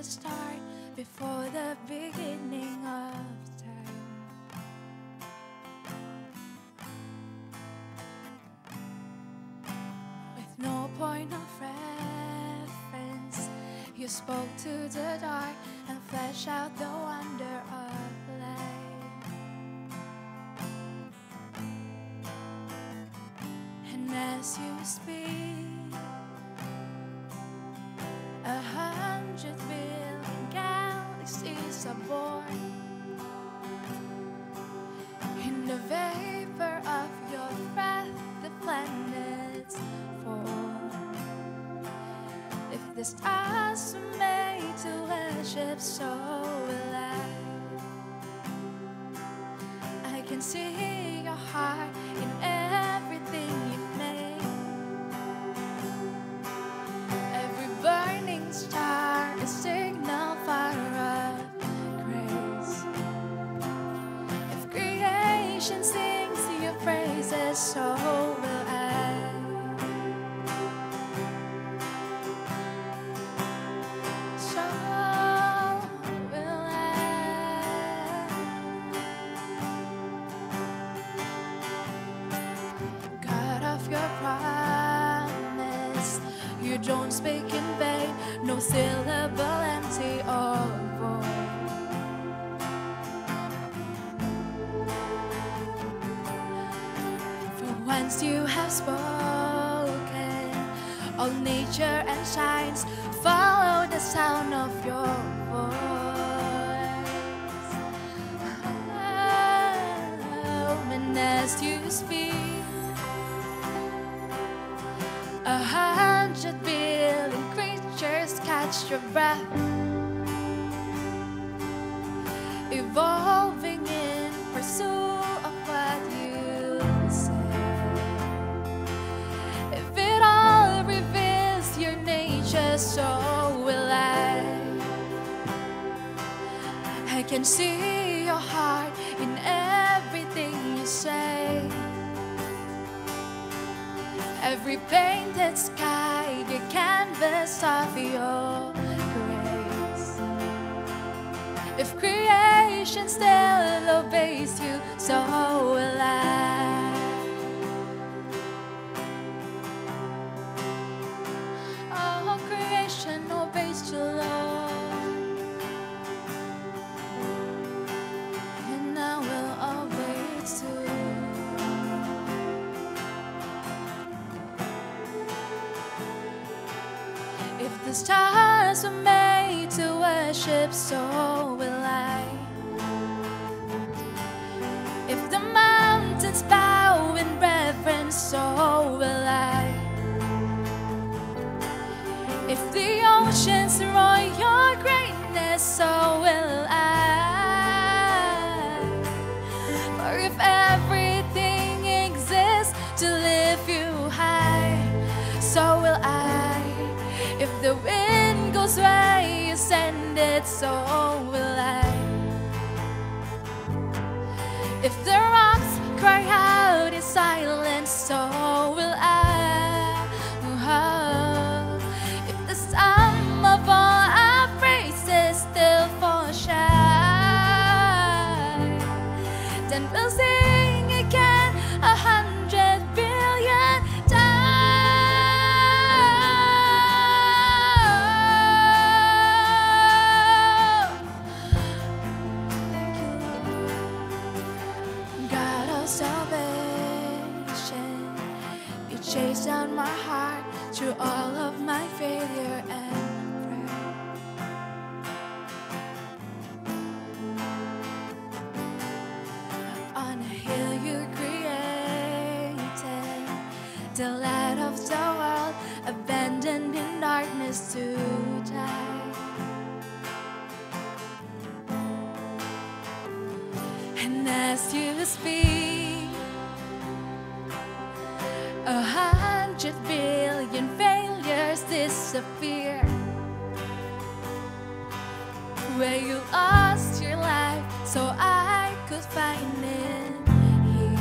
start before the beginning of time. With no point of reference, you spoke to the dark and fleshed out the wonder of light. And as you speak, 100 billion galaxies are born. In the vapor of your breath, the planets form. If the stars are made to worship, so will I can see your heart in everything you've made. Every burning star, a signal fire of grace. If creation sings your praises, so will I. So will I. God of your promise, you don't speak in vain, no syllable empty or void. For once you have spoken, all nature and signs follow the sound of your voice. And as you speak, 100 billion creatures catch your breath, evolving in pursuit of what you say. If it all reveals your nature, so will I can see your heart in everything you say. Every painted sky, the canvas of your grace. If creation still obeys you, so will I. All creation obeys you, Lord, and I will obey too. If the stars were made to worship, so will I. If the mountains bow in reverence, so will I. If the oceans roar your greatness, so will I. For if everything exists to lift you high, so will I. If the wind goes where you send it, so will I. If the rocks cry out in silence, so will I. Oh, if the sum of all our praises still falls shy, then we'll sing again 100 billion times. Salvation, you chase down my heart through all of my failure and prayer. On a hill you created, the light of the world, abandoned in darkness to die. And as you speak, 100 billion failures disappear. Where you lost your life, so I could find it here.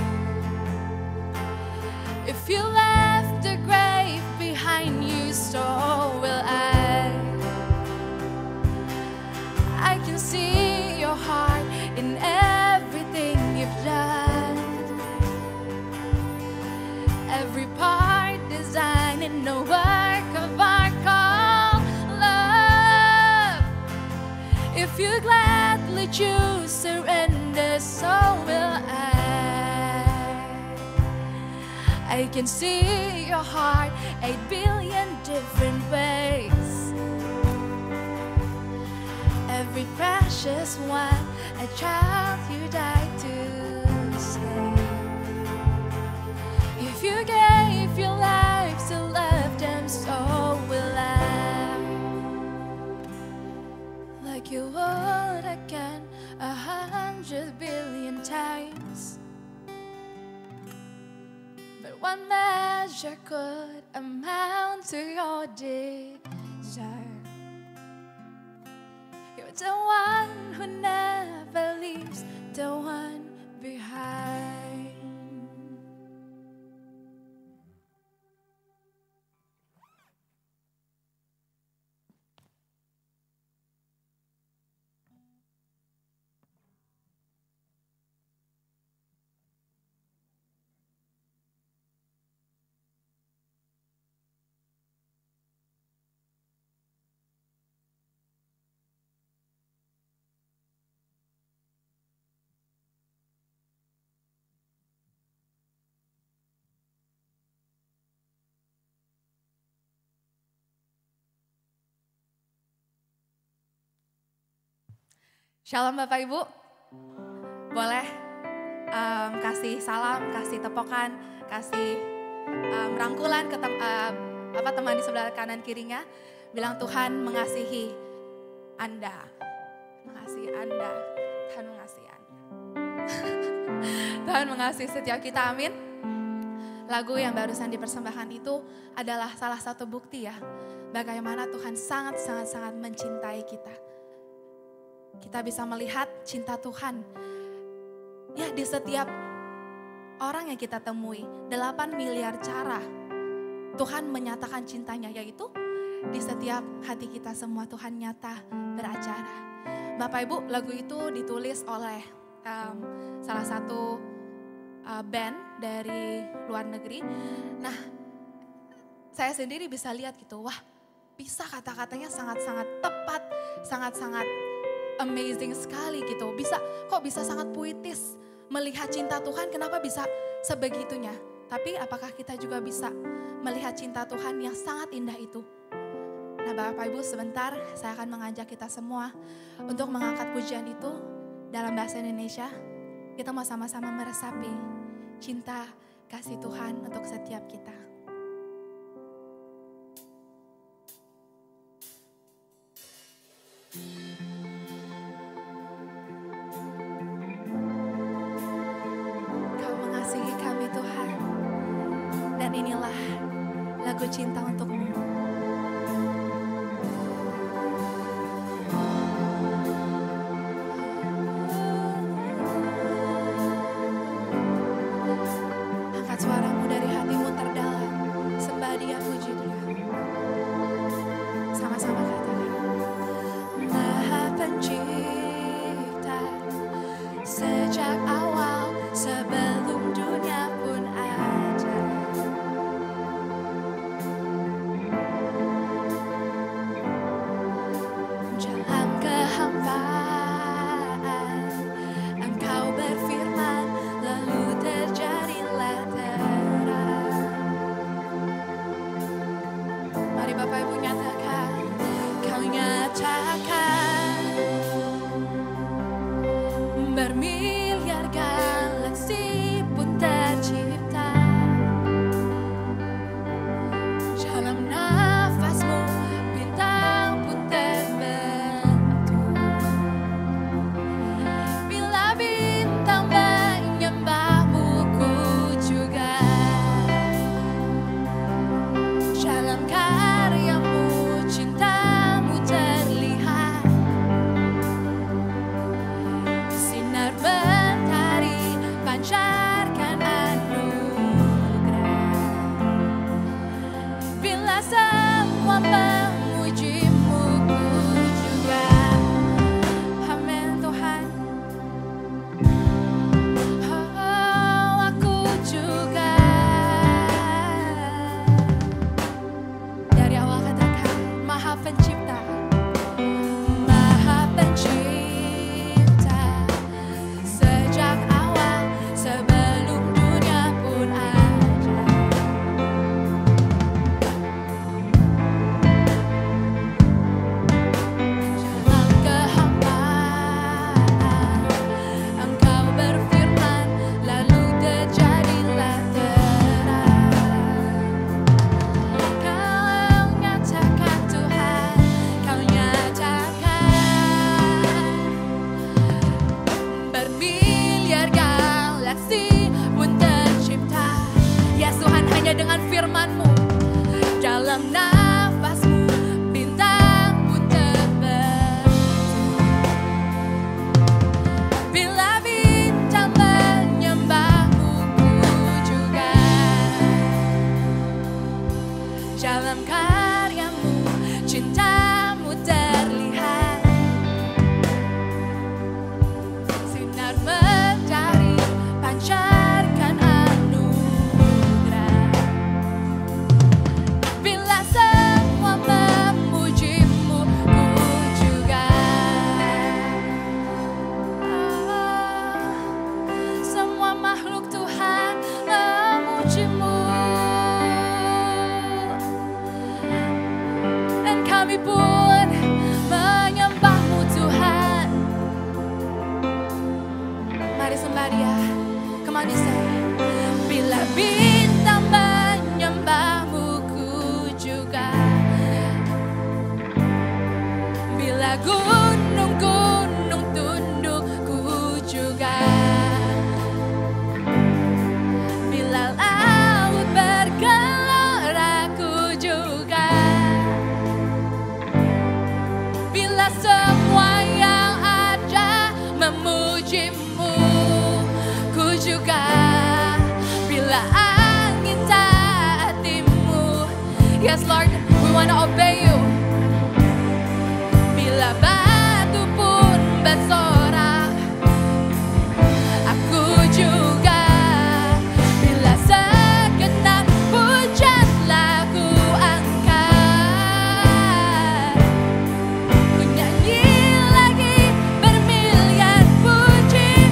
If you left the grave behind you, so will I. that you surrender, so will I can see your heart 8 billion different ways. Every precious one, a child you died to save. If you gave your life to love them, so will I. Like you would again 100 billion times. But one measure could amount to your desire. You're the one who never leaves the one behind. Shalom Bapak Ibu, boleh kasih salam, kasih tepokan, kasih rangkulan ke teman di sebelah kanan kirinya. Bilang Tuhan mengasihi Anda, mengasihi Anda, Tuhan mengasihi Anda. Tuhan mengasihi setiap kita, amin. Lagu yang barusan dipersembahkan itu adalah salah satu bukti ya, bagaimana Tuhan sangat mencintai kita. Kita bisa melihat cinta Tuhan ya di setiap orang yang kita temui. 8 miliar cara Tuhan menyatakan cintanya, yaitu di setiap hati kita semua Tuhan nyata beracara. Bapak Ibu, lagu itu ditulis oleh salah satu band dari luar negeri. Nah, saya sendiri bisa lihat gitu, wah bisa kata-katanya sangat-sangat tepat, sangat-sangat amazing sekali gitu. Kok bisa sangat puitis melihat cinta Tuhan, kenapa bisa sebegitunya. Tapi apakah kita juga bisa melihat cinta Tuhan yang sangat indah itu? Nah Bapak Ibu, sebentar saya akan mengajak kita semua untuk mengangkat pujian itu dalam bahasa Indonesia. Kita mau sama-sama meresapi cinta kasih Tuhan untuk setiap kita. Inilah lagu cinta untukmu. Angkat suaramu dari hatimu terdalam, sembah Dia, puji Dia. Sama-sama katakan, Maha Pencipta, sejak awal sebelum dunia pun ada. Bermiliar galaksi pun tercipta dalam nafasmu, bintang pun terbentuk. Bila bintang menyembahmu, ku juga dalam karyamu, cintamu terlihat. Sinar mentari percaya dengan firman-Mu. Dalam nafasmu bintang pun terbang. Bila bintang menyembah-Mu, ku juga. Dalam karya-Mu, cinta-Mu terlihat. Sinar mentari pancarkan anugerah. Bila semua memuji-Mu, ku juga. Semua makhluk Tuhan memuji-Mu, dan kami pun menyembah-Mu Tuhan. Mari sembah Dia. Come on, you say. Bila bintang menyembah-Mu, ku juga. Bila gunung-gunung tunduk, ku juga. Bila laut bergelora, ku juga. Bila semua yang ada memuji-Mu, ku juga. Bila angin taatimu, yes Lord, we want to obey You. Bila batu pun bersorak, aku juga. Bila segenap hujan telah ku angkat, ku nyanyi lagi bermiliar pujian.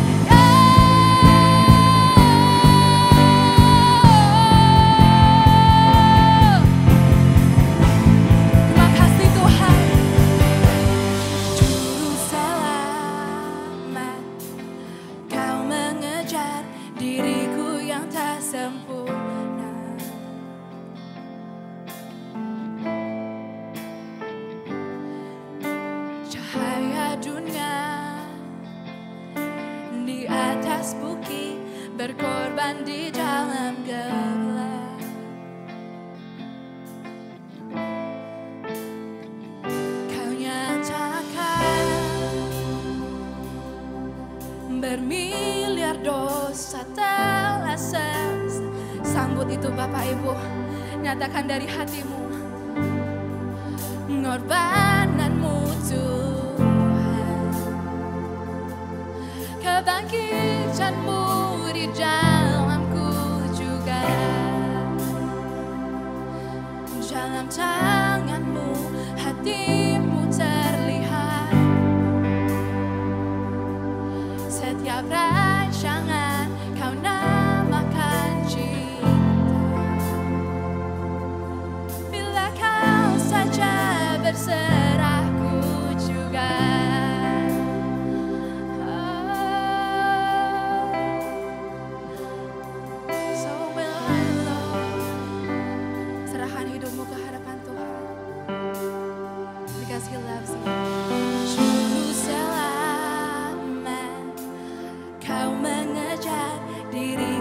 Terima kasih Tuhan. Juru selamat, Kau mengejar diriku yang tak sempurna. Cahaya dunia di atas bukit, berkorban di dalam gelap. Kau nyatakan bermiliar dosa telah selesai. Sambut itu Bapak Ibu, nyatakan dari hatimu. Pengorbanan-Mu Tuhan, kebangkitan-Mu di dalamku juga. Dalam tangan-Mu hati-Mu terlihat. Setiap rancangan Kau namakan cinta. Bila Kau saja berserah, ku juga. So will I love. Serahkan hidupmu ke hadapan Tuhan, because He loves you. Juru selamat, Kau mengejar diri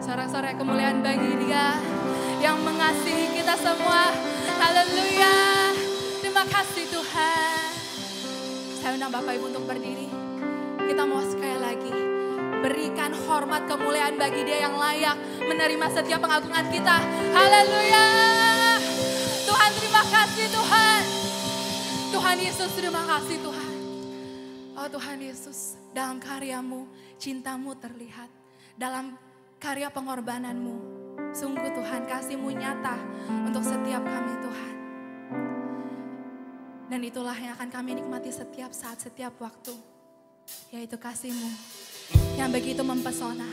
Sorak-sorai kemuliaan bagi Dia yang mengasihi kita semua. Haleluya. Terima kasih Tuhan. Saya undang Bapak Ibu untuk berdiri. Kita mau sekali lagi berikan hormat kemuliaan bagi Dia yang layak menerima setiap pengagungan kita. Haleluya. Tuhan terima kasih Tuhan. Tuhan Yesus terima kasih Tuhan. Oh Tuhan Yesus, dalam karya-Mu, cinta-Mu terlihat. Dalam karya pengorbanan-Mu, sungguh Tuhan kasih-Mu nyata untuk setiap kami Tuhan. Dan itulah yang akan kami nikmati setiap saat, setiap waktu. Yaitu kasih-Mu yang begitu mempesona.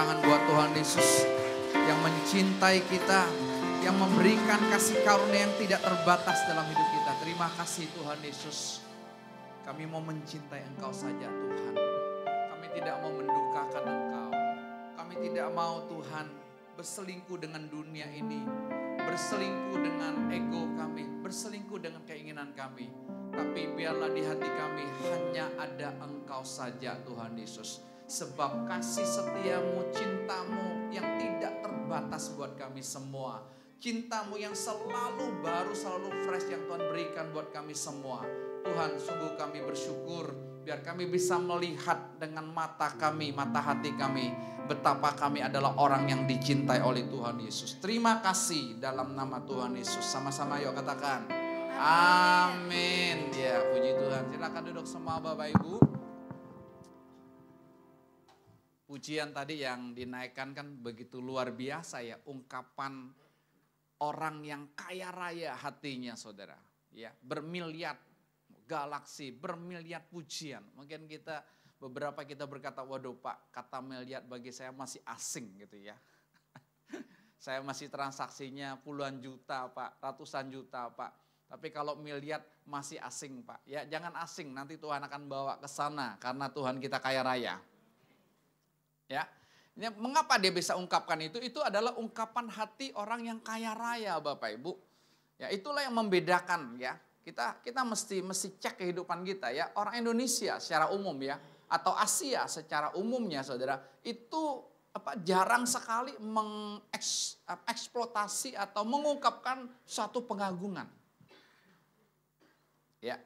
tangan buat Tuhan Yesus yang mencintai kita, yang memberikan kasih karunia yang tidak terbatas dalam hidup kita. Terima kasih Tuhan Yesus. Kami mau mencintai Engkau saja Tuhan. Kami tidak mau mendukakan Engkau. Kami tidak mau Tuhan berselingkuh dengan dunia ini, berselingkuh dengan ego kami, berselingkuh dengan keinginan kami. Tapi biarlah di hati kami hanya ada Engkau saja Tuhan Yesus. Sebab kasih setiamu, cintamu yang tidak terbatas buat kami semua. Cintamu yang selalu baru, selalu fresh yang Tuhan berikan buat kami semua. Tuhan, sungguh kami bersyukur biar kami bisa melihat dengan mata kami, mata hati kami, betapa kami adalah orang yang dicintai oleh Tuhan Yesus. Terima kasih dalam nama Tuhan Yesus. Sama-sama yuk katakan. Amin. Ya, puji Tuhan. Silakan duduk semua Bapak Ibu. Pujian tadi yang dinaikkan kan begitu luar biasa ya, ungkapan orang yang kaya raya hatinya saudara. Ya, bermiliar galaksi, bermiliar pujian. Mungkin beberapa kita berkata, waduh Pak, kata miliar bagi saya masih asing gitu ya. Saya masih transaksinya puluhan juta Pak, ratusan juta Pak. Tapi kalau miliar masih asing Pak. Ya jangan asing, nanti Tuhan akan bawa ke sana karena Tuhan kita kaya raya. Ya, mengapa dia bisa ungkapkan itu? Itu adalah ungkapan hati orang yang kaya raya Bapak Ibu. Ya itulah yang membedakan ya. Kita mesti cek kehidupan kita ya. Orang Indonesia secara umum ya, atau Asia secara umumnya saudara, itu jarang sekali mengeksploitasi atau mengungkapkan suatu pengagungan. Ya.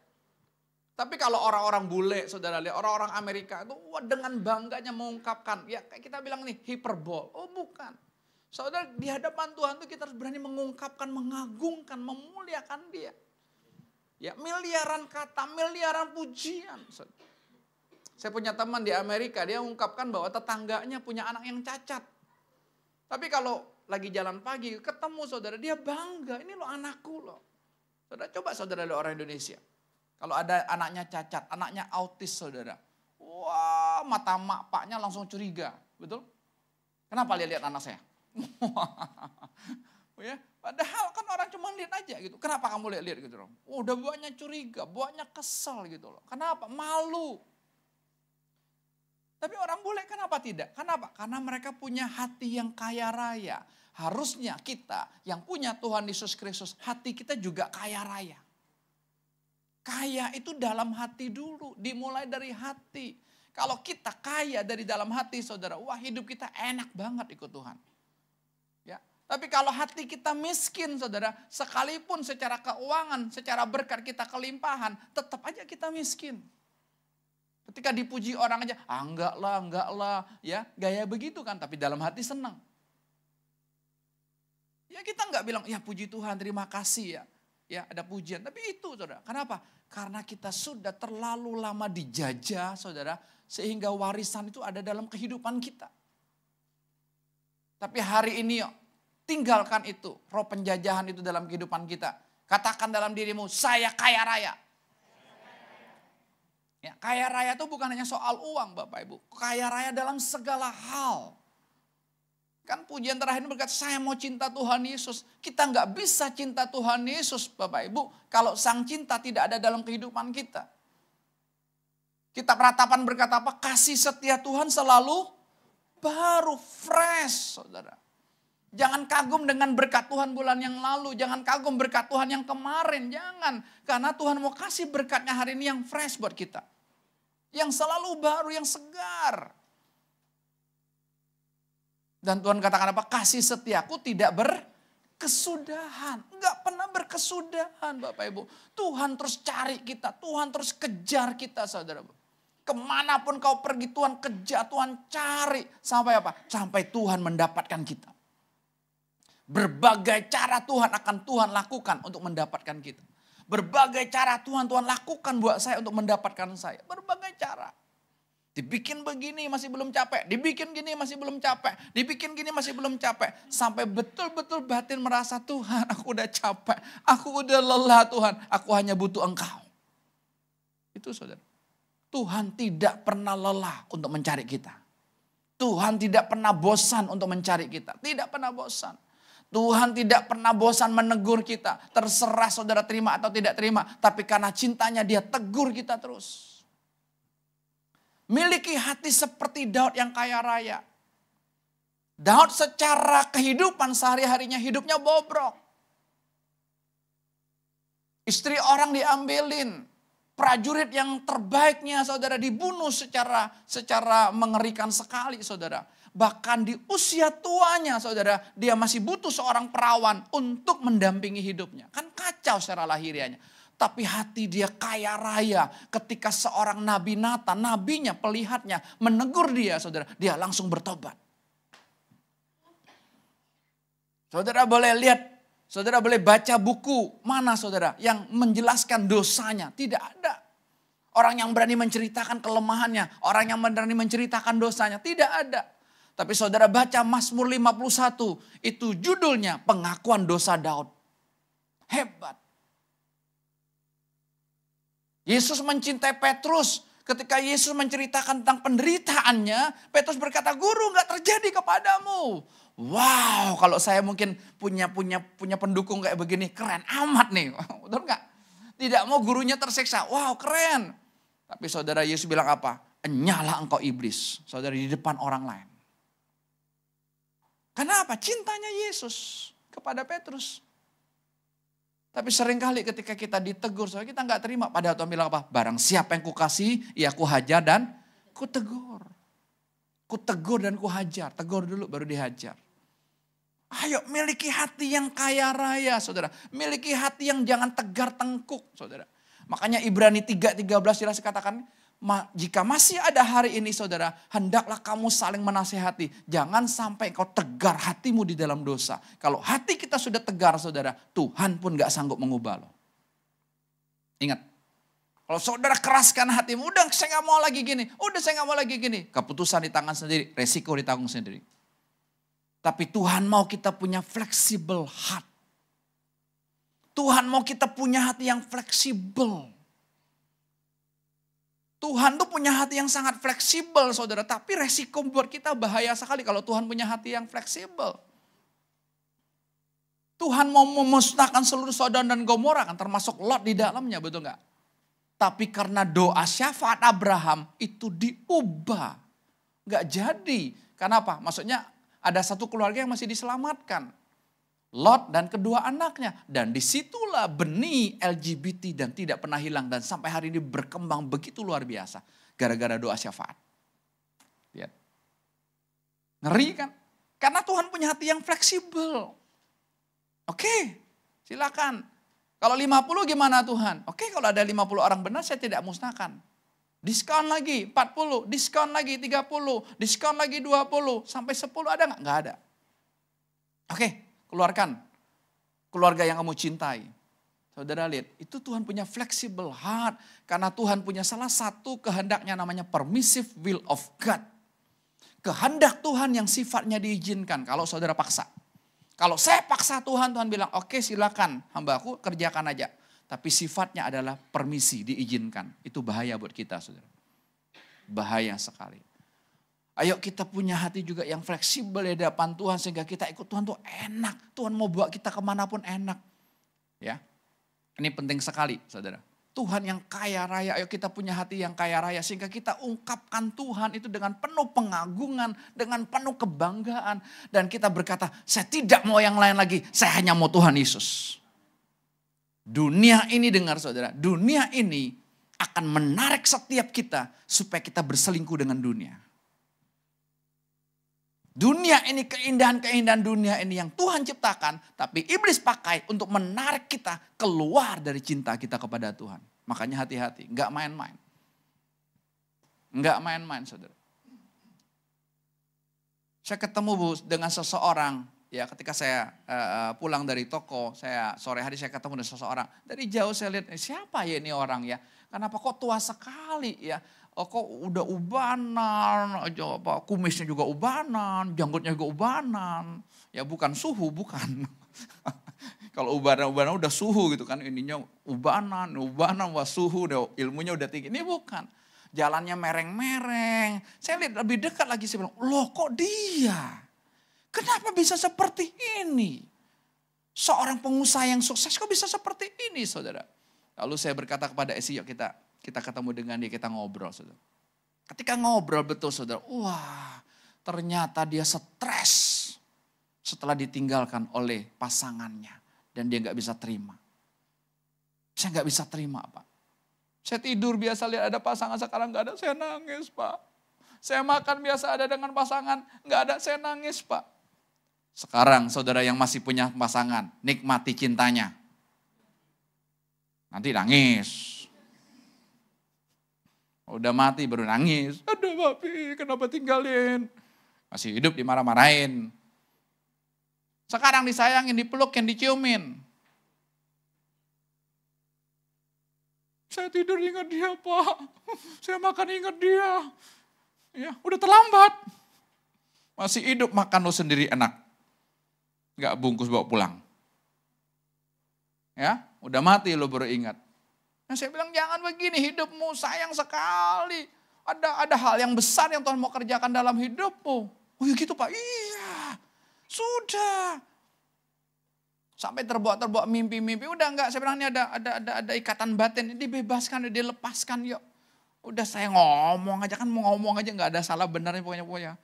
Tapi kalau orang-orang bule saudara lihat, orang-orang Amerika itu dengan bangganya mengungkapkan, ya kayak kita bilang nih hiperbol. Oh bukan. Saudara di hadapan Tuhan itu kita harus berani mengungkapkan, mengagungkan, memuliakan Dia. Ya, miliaran kata, miliaran pujian. Saya punya teman di Amerika, dia ungkapkan bahwa tetangganya punya anak yang cacat. Tapi kalau lagi jalan pagi, ketemu saudara, dia bangga, ini loh anakku loh. Saudara coba saudara lihat orang Indonesia. Kalau ada anaknya cacat, anaknya autis saudara. Wah, mata mak paknya langsung curiga, betul? Kenapa lihat anak saya? Ya, padahal kan orang cuma lihat aja gitu. Kenapa kamu lihat gitu loh? Oh, udah banyak curiga, banyak kesel gitu loh. Kenapa? Malu. Tapi orang bule kenapa tidak? Kenapa? Karena mereka punya hati yang kaya raya. Harusnya kita yang punya Tuhan Yesus Kristus, hati kita juga kaya raya. Kaya itu dalam hati dulu, dimulai dari hati. Kalau kita kaya dari dalam hati saudara, wah hidup kita enak banget ikut Tuhan. Tapi kalau hati kita miskin saudara, sekalipun secara keuangan, secara berkat kita kelimpahan, tetap aja kita miskin. Ketika dipuji orang aja, enggak lah, ya gaya begitu kan, tapi dalam hati senang. Ya kita enggak bilang, ya puji Tuhan terima kasih ya ada pujian. Tapi itu saudara, kenapa? Karena kita sudah terlalu lama dijajah saudara, sehingga warisan itu ada dalam kehidupan kita. Tapi hari ini yuk, tinggalkan itu, roh penjajahan itu dalam kehidupan kita. Katakan dalam dirimu, saya kaya raya. Ya, kaya raya itu bukan hanya soal uang Bapak Ibu. Kaya raya dalam segala hal. Kan pujian terakhir ini berkata, saya mau cinta Tuhan Yesus. Kita nggak bisa cinta Tuhan Yesus Bapak Ibu, kalau sang cinta tidak ada dalam kehidupan kita. Kitab Ratapan berkata apa? Kasih setia Tuhan selalu baru, fresh saudara. Jangan kagum dengan berkat Tuhan bulan yang lalu. Jangan kagum berkat Tuhan yang kemarin. Jangan. Karena Tuhan mau kasih berkatnya hari ini yang fresh buat kita. Yang selalu baru, yang segar. Dan Tuhan katakan apa? Kasih setiaku tidak berkesudahan. Enggak pernah berkesudahan Bapak Ibu. Tuhan terus cari kita. Tuhan terus kejar kita saudara. Kemanapun kau pergi Tuhan kejar, Tuhan cari. Sampai apa? Sampai Tuhan mendapatkan kita. Berbagai cara Tuhan akan Tuhan lakukan untuk mendapatkan kita. Berbagai cara Tuhan lakukan buat saya untuk mendapatkan saya. Berbagai cara. Dibikin begini masih belum capek. Dibikin gini masih belum capek. Dibikin gini masih belum capek. Sampai betul-betul batin merasa Tuhan aku udah capek. Aku udah lelah Tuhan. Aku hanya butuh Engkau. Itu saudara. Tuhan tidak pernah lelah untuk mencari kita. Tuhan tidak pernah bosan untuk mencari kita. Tidak pernah bosan. Tuhan tidak pernah bosan menegur kita. Terserah saudara terima atau tidak terima. Tapi karena cintanya dia tegur kita terus. Miliki hati seperti Daud yang kaya raya. Daud secara kehidupan sehari-harinya hidupnya bobrok. Istri orang diambilin. Prajurit yang terbaiknya saudara dibunuh secara mengerikan sekali saudara. Bahkan di usia tuanya saudara, dia masih butuh seorang perawan untuk mendampingi hidupnya. Kan kacau secara lahirianya. Tapi hati dia kaya raya ketika seorang Nabi Natan, nabinya, pelihatnya menegur dia saudara. Dia langsung bertobat. Saudara boleh lihat, saudara boleh baca buku mana saudara yang menjelaskan dosanya. Tidak ada. Orang yang berani menceritakan kelemahannya, orang yang berani menceritakan dosanya. Tidak ada. Tapi saudara baca Mazmur 51, itu judulnya pengakuan dosa Daud. Hebat. Yesus mencintai Petrus. Ketika Yesus menceritakan tentang penderitaannya, Petrus berkata, "Guru, nggak terjadi kepadamu." Wow, kalau saya mungkin punya pendukung kayak begini, keren amat nih. Betul nggak? Tidak mau gurunya tersiksa. Wow, keren. Tapi saudara Yesus bilang apa? "Enyahlah engkau iblis." Saudara di depan orang lain. Kenapa? Cintanya Yesus kepada Petrus. Tapi seringkali ketika kita ditegur, saudara kita nggak terima. Padahal Tuhan bilang apa? Barang siapa yang kukasih, ya kuhajar dan kutegur. Kutegur dan kuhajar. Tegur dulu baru dihajar. Ayo miliki hati yang kaya raya saudara. Miliki hati yang jangan tegar tengkuk saudara. Makanya Ibrani 3:13 jelas dikatakan, jika masih ada hari ini saudara, hendaklah kamu saling menasehati. Jangan sampai kau tegar hatimu di dalam dosa. Kalau hati kita sudah tegar saudara, Tuhan pun gak sanggup mengubah loh. Ingat, kalau saudara keraskan hatimu, udah saya gak mau lagi gini, udah saya gak mau lagi gini. Keputusan di tangan sendiri, resiko ditanggung sendiri. Tapi Tuhan mau kita punya fleksibel heart. Tuhan mau kita punya hati yang fleksibel. Tuhan tuh punya hati yang sangat fleksibel saudara. Tapi resiko buat kita bahaya sekali kalau Tuhan punya hati yang fleksibel. Tuhan mau memusnahkan seluruh Sodom dan Gomora kan termasuk Lot di dalamnya, betul gak? Tapi karena doa syafaat Abraham itu diubah. Gak jadi. Kenapa? Maksudnya ada satu keluarga yang masih diselamatkan. Lot dan kedua anaknya. Dan disitulah benih LGBT dan tidak pernah hilang. Dan sampai hari ini berkembang begitu luar biasa. Gara-gara doa syafaat. Lihat. Ngeri kan? Karena Tuhan punya hati yang fleksibel. Oke, silakan. Kalau 50 gimana Tuhan? Oke, kalau ada 50 orang benar saya tidak musnahkan. Diskon lagi 40, diskon lagi 30, diskon lagi 20. Sampai 10 ada nggak? Nggak ada. Oke. Keluarkan keluarga yang kamu cintai. Saudara lihat, itu Tuhan punya flexible heart. Karena Tuhan punya salah satu kehendaknya namanya permissive will of God. Kehendak Tuhan yang sifatnya diizinkan kalau saudara paksa. Kalau saya paksa Tuhan, Tuhan bilang oke silakan hambaku kerjakan aja. Tapi sifatnya adalah permisi, diizinkan. Itu bahaya buat kita saudara. Bahaya sekali. Ayo kita punya hati juga yang fleksibel di hadapan Tuhan sehingga kita ikut Tuhan tuh enak. Tuhan mau bawa kita kemanapun enak. Ya, ini penting sekali saudara. Tuhan yang kaya raya, ayo kita punya hati yang kaya raya sehingga kita ungkapkan Tuhan itu dengan penuh pengagungan, dengan penuh kebanggaan. Dan kita berkata, saya tidak mau yang lain lagi, saya hanya mau Tuhan Yesus. Dunia ini dengar saudara, dunia ini akan menarik setiap kita supaya kita berselingkuh dengan dunia. Dunia ini, keindahan-keindahan dunia ini yang Tuhan ciptakan. Tapi iblis pakai untuk menarik kita keluar dari cinta kita kepada Tuhan. Makanya hati-hati, enggak main-main. Enggak main-main saudara. Saya ketemu dengan seseorang, ya ketika saya pulang dari toko, sore hari saya ketemu dengan seseorang. Dari jauh saya lihat, siapa ya ini orang ya? Kenapa kok tua sekali ya? Kok udah ubanan, kumisnya juga ubanan, janggutnya juga ubanan. Ya bukan suhu, bukan. Kalau ubanan udah suhu gitu kan, ininya ubanan, wah suhu, ilmunya udah tinggi. Ini bukan. jalannya mereng-mereng. Saya lihat lebih dekat lagi, saya bilang, loh kok dia? Kenapa bisa seperti ini? Seorang pengusaha yang sukses kok bisa seperti ini, saudara? Lalu saya berkata kepada Esi, yuk kita ketemu dengan dia, kita ngobrol, saudara. Ketika ngobrol betul, saudara, wah ternyata dia stres setelah ditinggalkan oleh pasangannya. Dan dia gak bisa terima. Saya gak bisa terima, Pak. Saya tidur biasa lihat ada pasangan, sekarang gak ada, saya nangis, Pak. Saya makan biasa ada dengan pasangan, gak ada, saya nangis, Pak. Sekarang saudara yang masih punya pasangan, nikmati cintanya. Nanti nangis. Udah mati baru nangis. Aduh papi, kenapa tinggalin? Masih hidup dimarah-marahin. Sekarang disayangin, dipelukin, diciumin. Saya tidur ingat dia, Pak. Saya makan ingat dia. Ya, udah terlambat. Masih hidup, makan lo sendiri enak. Gak bungkus bawa pulang. Ya, udah mati lo baru ingat. Nah, saya bilang jangan begini, hidupmu sayang sekali. Ada hal yang besar yang Tuhan mau kerjakan dalam hidupmu. Oh ya gitu Pak, iya. Sudah. Sampai terbawa mimpi-mimpi. Udah enggak, saya bilang ini ada ikatan batin. Dibebaskan, dilepaskan yuk. Udah saya ngomong aja, kan mau ngomong aja enggak ada salah benarnya pokoknya.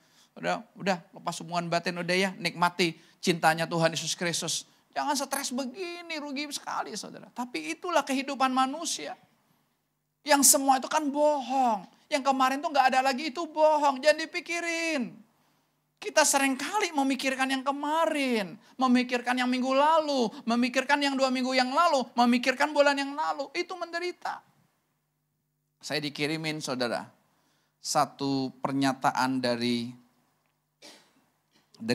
Udah lepas hubungan batin, udah ya nikmati cintanya Tuhan Yesus Kristus. Jangan stres begini, rugi sekali saudara. Tapi itulah kehidupan manusia. Yang semua itu kan bohong. Yang kemarin tuh enggak ada lagi, itu bohong. Jangan dipikirin. Kita seringkali memikirkan yang kemarin, memikirkan yang minggu lalu, memikirkan yang 2 minggu yang lalu, memikirkan bulan yang lalu. Itu menderita. Saya dikirimin saudara, satu pernyataan dari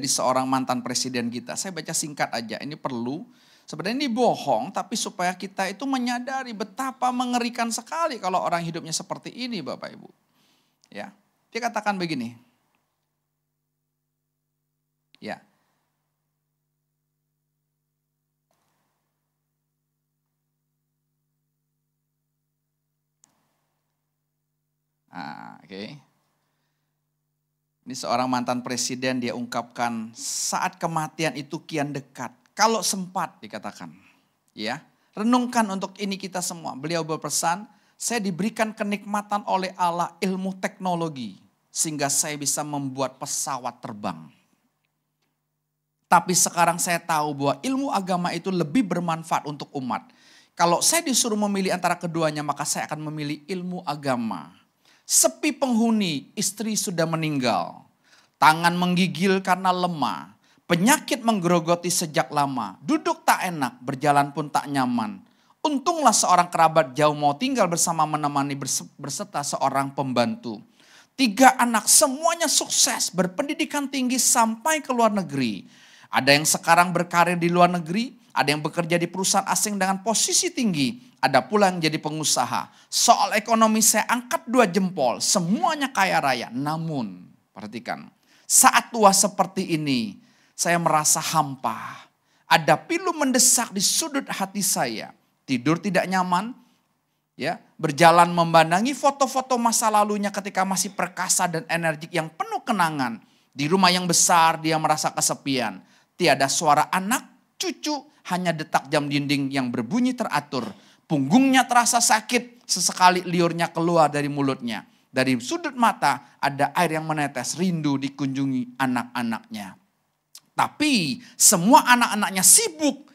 seorang mantan presiden kita. Saya baca singkat aja, ini perlu. Sebenarnya ini bohong, tapi supaya kita itu menyadari betapa mengerikan sekali kalau orang hidupnya seperti ini Bapak Ibu. Ya, dia katakan begini. Ya. Oke. Ini seorang mantan presiden, dia ungkapkan saat kematian itu kian dekat. Kalau sempat dikatakan. Ya, renungkan untuk ini kita semua. Beliau berpesan, saya diberikan kenikmatan oleh Allah ilmu teknologi. Sehingga saya bisa membuat pesawat terbang. Tapi sekarang saya tahu bahwa ilmu agama itu lebih bermanfaat untuk umat. Kalau saya disuruh memilih antara keduanya, maka saya akan memilih ilmu agama. Sepi penghuni, istri sudah meninggal. Tangan menggigil karena lemah. Penyakit menggerogoti sejak lama. Duduk tak enak, berjalan pun tak nyaman. Untunglah seorang kerabat jauh mau tinggal bersama menemani berserta seorang pembantu. 3 anak semuanya sukses, berpendidikan tinggi sampai ke luar negeri. Ada yang sekarang berkarir di luar negeri, ada yang bekerja di perusahaan asing dengan posisi tinggi, ada pula yang jadi pengusaha. Soal ekonomi saya angkat 2 jempol, semuanya kaya raya. Namun, perhatikan, saat tua seperti ini, saya merasa hampa. Ada pilu mendesak di sudut hati saya, tidur tidak nyaman, ya, berjalan memandangi foto-foto masa lalunya ketika masih perkasa dan energik yang penuh kenangan. Di rumah yang besar dia merasa kesepian. Tiada suara anak, cucu, hanya detak jam dinding yang berbunyi teratur. Punggungnya terasa sakit, sesekali liurnya keluar dari mulutnya. Dari sudut mata ada air yang menetes, rindu dikunjungi anak-anaknya. Tapi semua anak-anaknya sibuk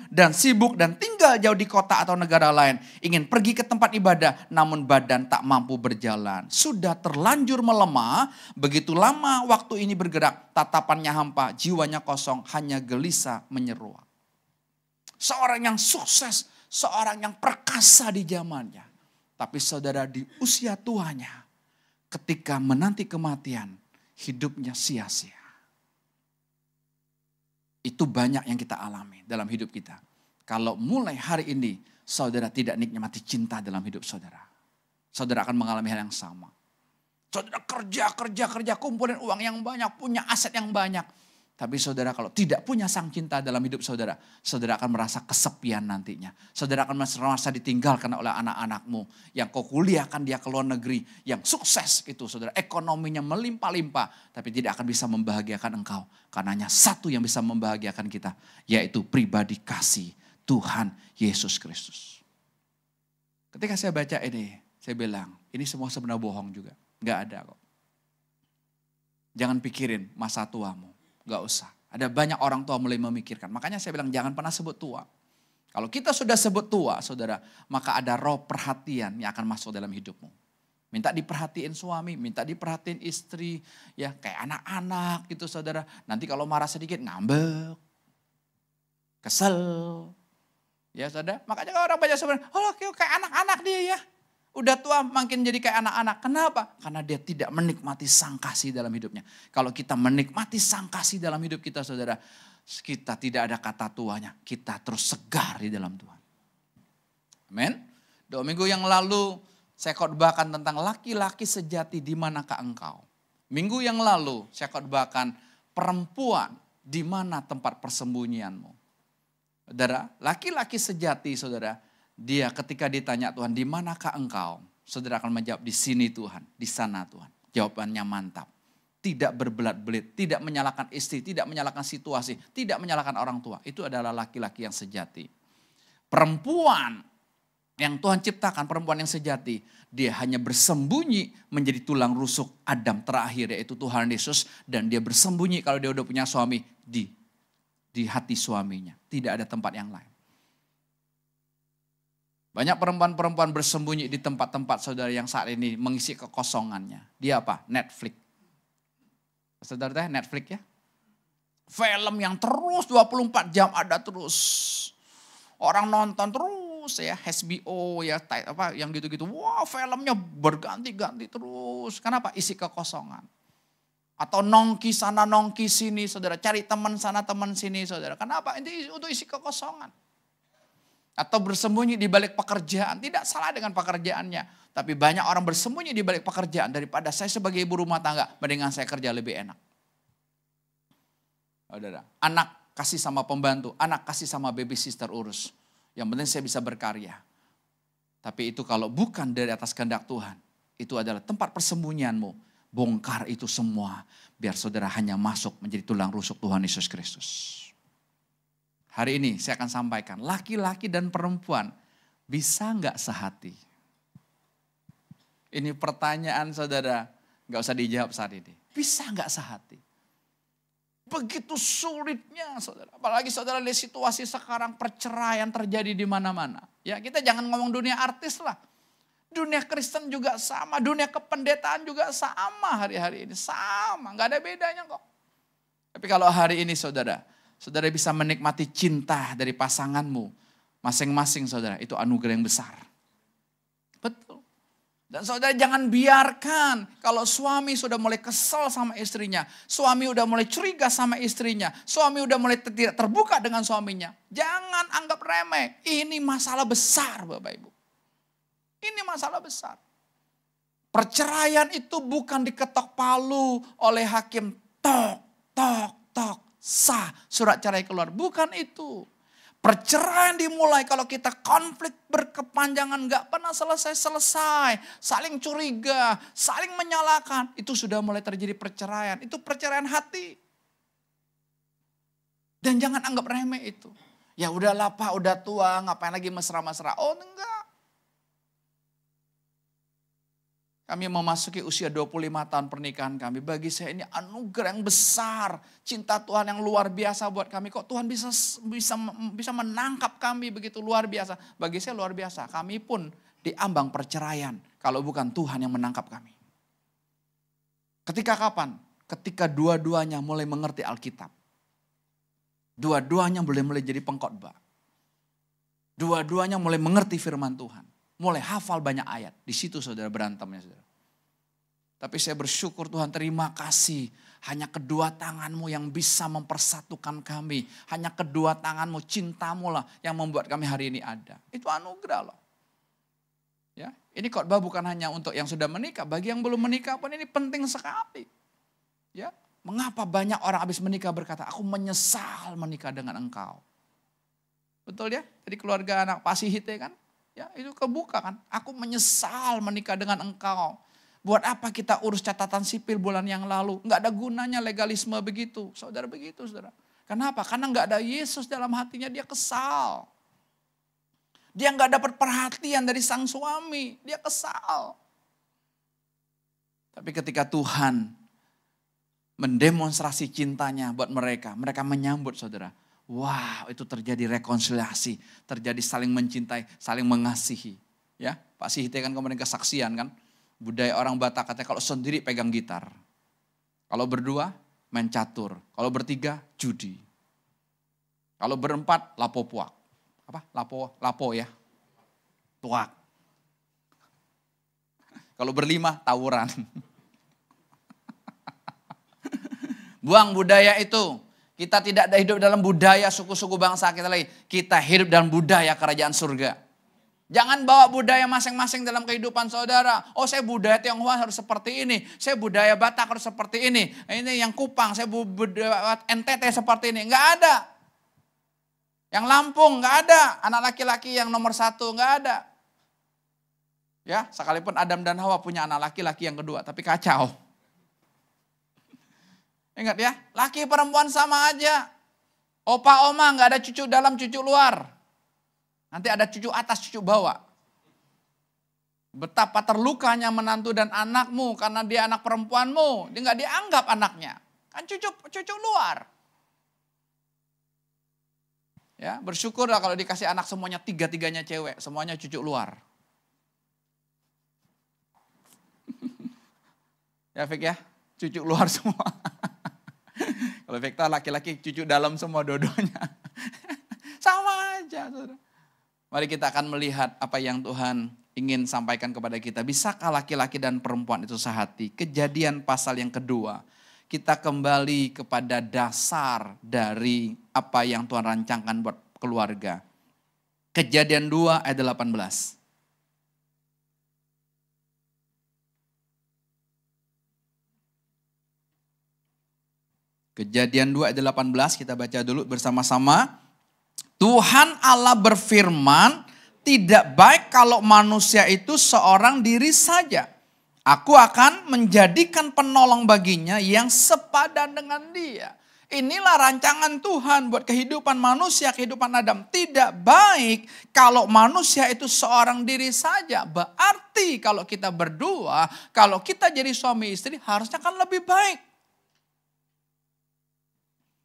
dan tinggal jauh di kota atau negara lain. Ingin pergi ke tempat ibadah namun badan tak mampu berjalan. Sudah terlanjur melemah, begitu lama waktu ini bergerak, tatapannya hampa, jiwanya kosong, hanya gelisah menyeruak. Seorang yang sukses, seorang yang perkasa di zamannya. Tapi saudara di usia tuanya, ketika menanti kematian, hidupnya sia-sia. Itu banyak yang kita alami dalam hidup kita. Kalau mulai hari ini saudara tidak nikmati cinta dalam hidup saudara. Saudara akan mengalami hal yang sama. Saudara kerja, kumpulin uang yang banyak, punya aset yang banyak. Tapi saudara kalau tidak punya sang cinta dalam hidup saudara, saudara akan merasa kesepian nantinya. Saudara akan merasa ditinggalkan oleh anak-anakmu. Yang kau kuliahkan dia ke luar negeri, yang sukses itu saudara. Ekonominya melimpah-limpah, tapi tidak akan bisa membahagiakan engkau. Karena hanya satu yang bisa membahagiakan kita, yaitu pribadi kasih Tuhan Yesus Kristus. Ketika saya baca ini, saya bilang, ini semua sebenarnya bohong juga. Gak ada kok. Jangan pikirin masa tuamu. Gak usah. Ada banyak orang tua mulai memikirkan. Makanya saya bilang jangan pernah sebut tua. Kalau kita sudah sebut tua, saudara, maka ada roh perhatian yang akan masuk dalam hidupmu. Minta diperhatiin suami, minta diperhatiin istri, ya kayak anak-anak gitu saudara. Nanti kalau marah sedikit ngambek, kesel. Ya saudara, makanya kalau orang banyak sebenarnya, oh kayak anak-anak dia ya. Udah tua makin jadi kayak anak-anak. Kenapa? Karena dia tidak menikmati sang kasih dalam hidupnya. Kalau kita menikmati sang kasih dalam hidup kita saudara, kita tidak ada kata tuanya. Kita terus segar di dalam Tuhan. Amin. 2 minggu yang lalu saya khotbahkan tentang laki-laki sejati di manakah engkau. Minggu yang lalu saya khotbahkan perempuan di mana tempat persembunyianmu. Saudara, laki-laki sejati saudara, dia ketika ditanya Tuhan, di manakah engkau? Saudara akan menjawab, di sini Tuhan, di sana Tuhan. Jawabannya mantap. Tidak berbelat-belit, tidak menyalahkan istri, tidak menyalahkan situasi, tidak menyalahkan orang tua. Itu adalah laki-laki yang sejati. Perempuan yang Tuhan ciptakan, perempuan yang sejati, dia hanya bersembunyi menjadi tulang rusuk Adam terakhir, yaitu Tuhan Yesus. Dan dia bersembunyi kalau dia udah punya suami di hati suaminya. Tidak ada tempat yang lain. Banyak perempuan-perempuan bersembunyi di tempat-tempat saudara yang saat ini mengisi kekosongannya. Dia apa? Netflix. Saudara teh Netflix ya. Film yang terus 24 jam ada terus. Orang nonton terus ya, HBO ya, apa yang gitu-gitu. Wah, filmnya berganti-ganti terus. Kenapa? Isi kekosongan. Atau nongki sana nongki sini saudara. Cari teman sana teman sini saudara. Kenapa? Ini untuk isi kekosongan. Atau bersembunyi di balik pekerjaan. Tidak salah dengan pekerjaannya. Tapi banyak orang bersembunyi di balik pekerjaan. Daripada saya sebagai ibu rumah tangga, mendingan saya kerja lebih enak. Saudara, anak kasih sama pembantu, anak kasih sama baby sister urus. Yang penting saya bisa berkarya. Tapi itu kalau bukan dari atas kehendak Tuhan, itu adalah tempat persembunyianmu. Bongkar itu semua, biar saudara hanya masuk menjadi tulang rusuk Tuhan Yesus Kristus. Hari ini saya akan sampaikan, laki-laki dan perempuan bisa nggak sehati? Ini pertanyaan saudara, nggak usah dijawab saat ini. Bisa nggak sehati? Begitu sulitnya saudara, apalagi saudara lihat situasi sekarang perceraian terjadi di mana-mana. Ya kita jangan ngomong dunia artis lah, dunia Kristen juga sama, dunia kependetaan juga sama hari-hari ini sama, nggak ada bedanya kok. Tapi kalau hari ini saudara bisa menikmati cinta dari pasanganmu masing-masing saudara, itu anugerah yang besar. Betul. Dan saudara jangan biarkan kalau suami sudah mulai kesel sama istrinya, suami udah mulai curiga sama istrinya, suami udah mulai tidak terbuka dengan suaminya. Jangan anggap remeh, ini masalah besar Bapak Ibu. Ini masalah besar. Perceraian itu bukan diketok palu oleh hakim, tok, sah, surat cerai keluar. Bukan itu. Perceraian dimulai kalau kita konflik berkepanjangan, gak pernah selesai-selesai. Saling curiga, saling menyalahkan. Itu sudah mulai terjadi perceraian. Itu perceraian hati. Dan jangan anggap remeh itu. Ya udahlah Pak, udah tua, ngapain lagi mesra-mesra. Oh enggak. Kami memasuki usia 25 tahun pernikahan kami. Bagi saya ini anugerah yang besar. Cinta Tuhan yang luar biasa buat kami. Kok Tuhan bisa menangkap kami begitu luar biasa. Bagi saya luar biasa. Kami pun diambang perceraian. Kalau bukan Tuhan yang menangkap kami. Ketika kapan? Ketika dua-duanya mulai mengerti Alkitab. Dua-duanya mulai jadi pengkhotbah. Dua-duanya mulai mengerti firman Tuhan. Mulai hafal banyak ayat. Di situ saudara berantemnya saudara. Tapi saya bersyukur Tuhan, terima kasih. Hanya kedua tanganmu yang bisa mempersatukan kami. Hanya kedua tanganmu, cintamu lah yang membuat kami hari ini ada. Itu anugerah loh. Ya, ini khotbah bukan hanya untuk yang sudah menikah. Bagi yang belum menikah pun ini penting sekali. Ya, Mengapa banyak orang habis menikah berkata, aku menyesal menikah dengan engkau. Betul ya? Jadi keluarga anak Pak Sihite kan, ya itu kebuka kan. Aku menyesal menikah dengan engkau. Buat apa kita urus catatan sipil bulan yang lalu? Nggak ada gunanya legalisme begitu. Saudara begitu saudara. Kenapa? Karena nggak ada Yesus dalam hatinya, dia kesal. Dia nggak dapat perhatian dari sang suami, dia kesal. Tapi ketika Tuhan mendemonstrasi cintanya buat mereka, mereka menyambut saudara. Wow, itu terjadi rekonsiliasi, terjadi saling mencintai, saling mengasihi. Ya, Pak Sihite kan kemarin kesaksian kan, budaya orang Batak katanya kalau sendiri pegang gitar, kalau berdua main catur, kalau bertiga judi, kalau berempat lapo puak, apa lapo ya, tuak, kalau berlima tawuran. Buang budaya itu. Kita tidak hidup dalam budaya suku-suku bangsa kita lagi. Kita hidup dalam budaya kerajaan surga. Jangan bawa budaya masing-masing dalam kehidupan saudara. Oh, saya budaya Tionghoa harus seperti ini. Saya budaya Batak harus seperti ini. Ini yang Kupang, saya budaya NTT seperti ini. Enggak ada. Yang Lampung enggak ada. Anak laki-laki yang nomor 1 enggak ada. Ya, sekalipun Adam dan Hawa punya anak laki-laki yang kedua, tapi kacau. Ingat ya, laki perempuan sama aja. Opa oma nggak ada cucu dalam cucu luar. Nanti ada cucu atas cucu bawah. Betapa terlukanya menantu dan anakmu karena dia anak perempuanmu. Dia nggak dianggap anaknya. Kan cucu luar. Ya, bersyukurlah kalau dikasih anak semuanya tiga-tiganya cewek, semuanya cucu luar. Ya Fik ya, cucu luar semua. Kalau Victor laki-laki cucu dalam semua dua-duanya. Sama aja. Saudara. Mari kita akan melihat apa yang Tuhan ingin sampaikan kepada kita. Bisakah laki-laki dan perempuan itu sehati? Kejadian pasal yang kedua. Kita kembali kepada dasar dari apa yang Tuhan rancangkan buat keluarga. Kejadian 2 ayat 18. Kejadian 2 ayat 18 kita baca dulu bersama-sama. Tuhan Allah berfirman, tidak baik kalau manusia itu seorang diri saja. Aku akan menjadikan penolong baginya yang sepadan dengan dia. Inilah rancangan Tuhan buat kehidupan manusia, kehidupan Adam. Tidak baik kalau manusia itu seorang diri saja. Berarti kalau kita berdua, kalau kita jadi suami istri harusnya kan lebih baik.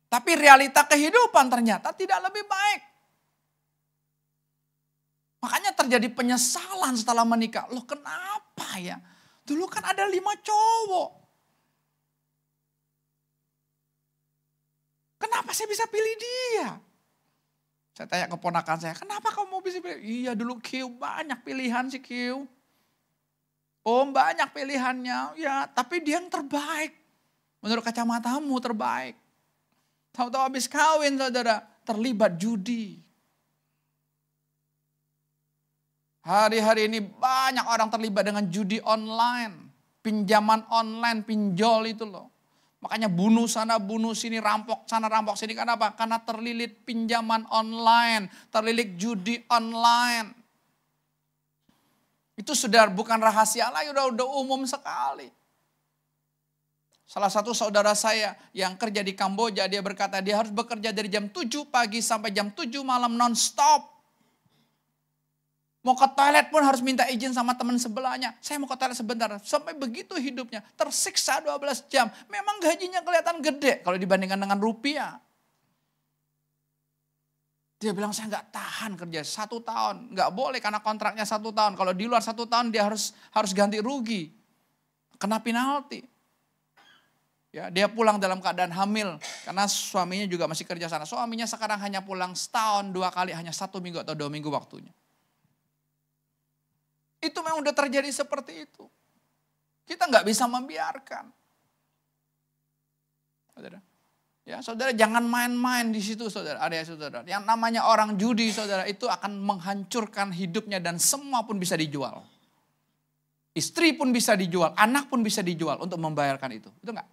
Tapi realita kehidupan ternyata tidak lebih baik. Makanya terjadi penyesalan setelah menikah. Loh kenapa ya? Dulu kan ada 5 cowok. Kenapa saya bisa pilih dia? Saya tanya keponakan saya, kenapa kamu bisa pilih? Iya dulu Q banyak pilihan sih Q. Oh banyak pilihannya, ya tapi dia yang terbaik. Menurut kacamatamu terbaik. Tahu-tahu habis kawin saudara, terlibat judi. Hari-hari ini banyak orang terlibat dengan judi online. Pinjaman online, pinjol itu loh. Makanya bunuh sana, bunuh sini, rampok sana, rampok sini. Kenapa? Karena terlilit pinjaman online, terlilit judi online. Itu sudah bukan rahasia lagi, udah umum sekali. Salah satu saudara saya yang kerja di Kamboja, dia berkata dia harus bekerja dari jam 7 pagi sampai jam 7 malam non-stop. Mau ke toilet pun harus minta izin sama teman sebelahnya. Saya mau ke toilet sebentar. Sampai begitu hidupnya, tersiksa 12 jam. Memang gajinya kelihatan gede kalau dibandingkan dengan rupiah. Dia bilang saya nggak tahan kerja 1 tahun. Nggak boleh karena kontraknya 1 tahun. Kalau di luar 1 tahun dia harus ganti rugi. Kena penalti. Ya, dia pulang dalam keadaan hamil karena suaminya juga masih kerja sana. Suaminya sekarang hanya pulang setahun 2 kali, hanya 1 minggu atau 2 minggu waktunya. Itu memang udah terjadi seperti itu. Kita nggak bisa membiarkan. Saudara, ya saudara jangan main-main di situ saudara. Ada ya saudara. Yang namanya orang judi saudara itu akan menghancurkan hidupnya dan semua pun bisa dijual. Istri pun bisa dijual, anak pun bisa dijual untuk membayarkan itu. Betul nggak?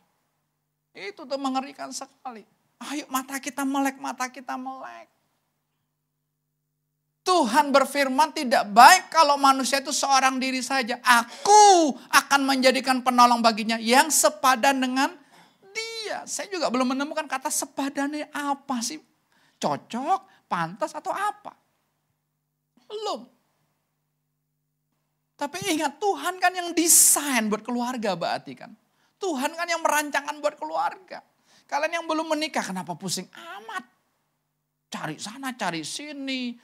Itu tuh mengerikan sekali. Ayo mata kita melek, mata kita melek. Tuhan berfirman tidak baik kalau manusia itu seorang diri saja. Aku akan menjadikan penolong baginya yang sepadan dengan dia. Saya juga belum menemukan kata sepadannya apa sih. Cocok, pantas atau apa. Belum. Tapi ingat Tuhan kan yang desain buat keluarga berarti kan. Tuhan kan yang merancangkan buat keluarga. Kalian yang belum menikah kenapa pusing amat? Cari sana, cari sini.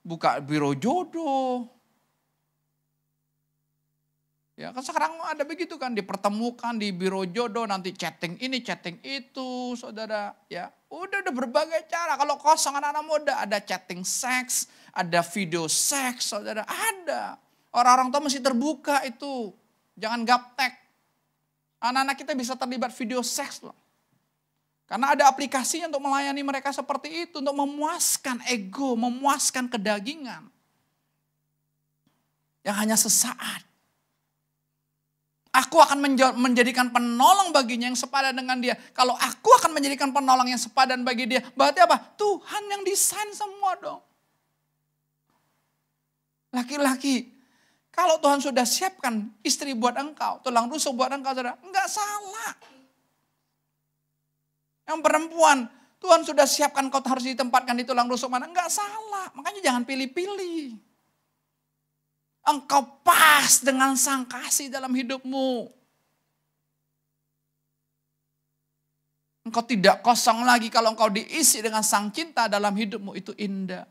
Buka biro jodoh. Ya kan sekarang ada begitu kan. Dipertemukan di biro jodoh. Nanti chatting ini, chatting itu. Saudara ya. Udah berbagai cara. Kalau kosong anak-anak muda. Ada chatting seks. Ada video seks. Saudara ada. Orang-orang tua mesti terbuka itu. Jangan gaptek. Anak-anak kita bisa terlibat video seks loh. Karena ada aplikasinya untuk melayani mereka seperti itu. Untuk memuaskan ego, memuaskan kedagingan. Yang hanya sesaat. Aku akan menjadikan penolong baginya yang sepadan dengan dia. Kalau aku akan menjadikan penolong yang sepadan bagi dia. Berarti apa? Tuhan yang desain semua dong. Laki-laki. Kalau Tuhan sudah siapkan istri buat engkau, tulang rusuk buat engkau, saudara, enggak salah. Yang perempuan, Tuhan sudah siapkan kau harus ditempatkan di tulang rusuk mana, enggak salah. Makanya jangan pilih-pilih. Engkau pas dengan sang kasih dalam hidupmu. Engkau tidak kosong lagi kalau engkau diisi dengan sang cinta dalam hidupmu, itu indah.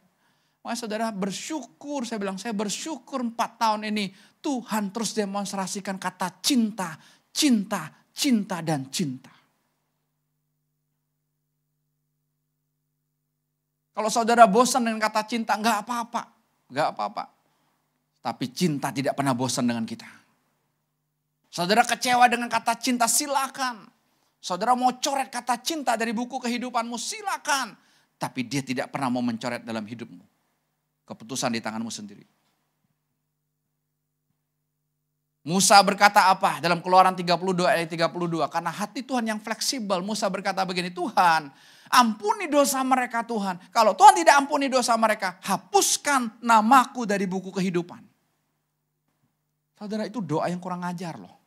Makanya saudara bersyukur, saya bilang saya bersyukur 4 tahun ini Tuhan terus demonstrasikan kata cinta, cinta, cinta dan cinta. Kalau saudara bosan dengan kata cinta, enggak apa-apa. Enggak apa-apa. Tapi cinta tidak pernah bosan dengan kita. Saudara kecewa dengan kata cinta, silakan. Saudara mau coret kata cinta dari buku kehidupanmu, silakan. Tapi dia tidak pernah mau mencoret dalam hidupmu. Keputusan di tanganmu sendiri. Musa berkata apa? Dalam Keluaran 32 ayat 32. Karena hati Tuhan yang fleksibel. Musa berkata begini, Tuhan ampuni dosa mereka Tuhan. Kalau Tuhan tidak ampuni dosa mereka, hapuskan namaku dari buku kehidupan. Saudara itu doa yang kurang ajar loh.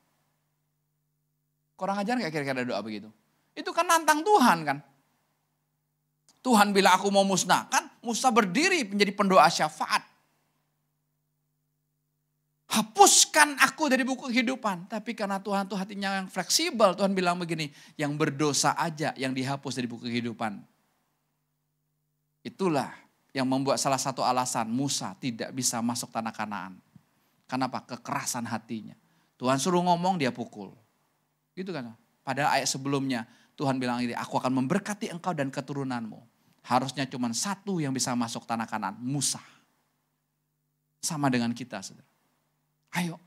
Kurang ajar gak kira-kira doa begitu? Itu kan nantang Tuhan kan. Tuhan bilang aku mau musnahkan, Musa berdiri menjadi pendoa syafaat. Hapuskan aku dari buku kehidupan. Tapi karena Tuhan itu hatinya yang fleksibel, Tuhan bilang begini, yang berdosa aja yang dihapus dari buku kehidupan. Itulah yang membuat salah satu alasan Musa tidak bisa masuk tanah Kanaan. Kenapa? Kekerasan hatinya. Tuhan suruh ngomong, dia pukul. Gitu kan. Padahal ayat sebelumnya Tuhan bilang ini, aku akan memberkati engkau dan keturunanmu. Harusnya cuma satu yang bisa masuk tanah Kanaan, Musa. Sama dengan kita, saudara. Ayo,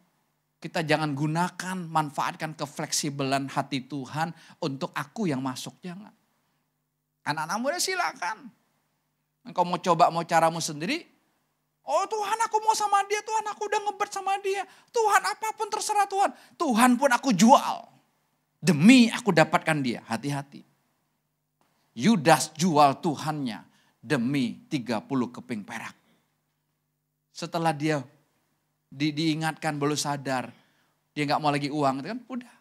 kita jangan gunakan, manfaatkan kefleksibelan hati Tuhan untuk aku yang masuk, jangan. Anak-anak muda silakan. Engkau mau coba, mau caramu sendiri. Oh Tuhan aku mau sama dia, Tuhan aku udah ngebet sama dia. Tuhan apapun terserah Tuhan. Tuhan pun aku jual. Demi aku dapatkan dia, hati-hati. Yudas jual Tuhannya demi 30 keping perak. Setelah dia diingatkan baru sadar, dia gak mau lagi uang, itu kan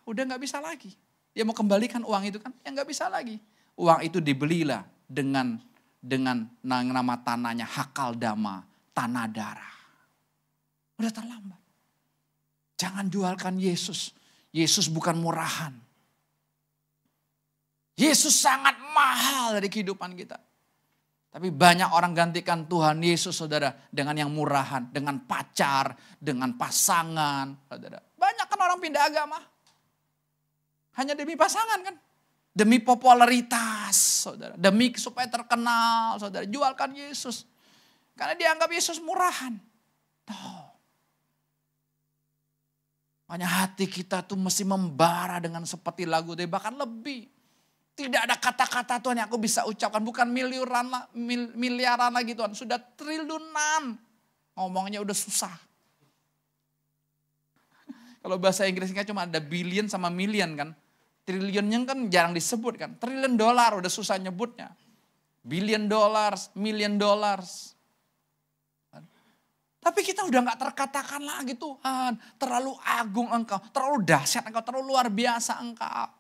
udah gak bisa lagi. Dia mau kembalikan uang itu kan, ya gak bisa lagi. Uang itu dibelilah dengan nama tanahnya Hakaldama, tanah darah. Udah terlambat. Jangan jualkan Yesus. Yesus bukan murahan. Yesus sangat mahal dari kehidupan kita. Tapi banyak orang gantikan Tuhan Yesus saudara dengan yang murahan. Dengan pacar, dengan pasangan. Saudara. Banyak kan orang pindah agama. Hanya demi pasangan kan. Demi popularitas saudara. Demi supaya terkenal saudara. Jualkan Yesus. Karena dianggap Yesus murahan. Tuh. Makanya hati kita tuh mesti membara dengan seperti lagu itu. Bahkan lebih. Tidak ada kata-kata Tuhan yang aku bisa ucapkan. Bukan miliaran lagi Tuhan. Sudah triliunan. Ngomongnya udah susah. Kalau bahasa Inggrisnya cuma ada billion sama million kan. Triliunnya kan jarang disebut kan. Triliun dolar udah susah nyebutnya. Billion dollars, million dollars. Tapi kita udah gak terkatakan lagi Tuhan. Terlalu agung Engkau, terlalu dahsyat Engkau, terlalu luar biasa Engkau.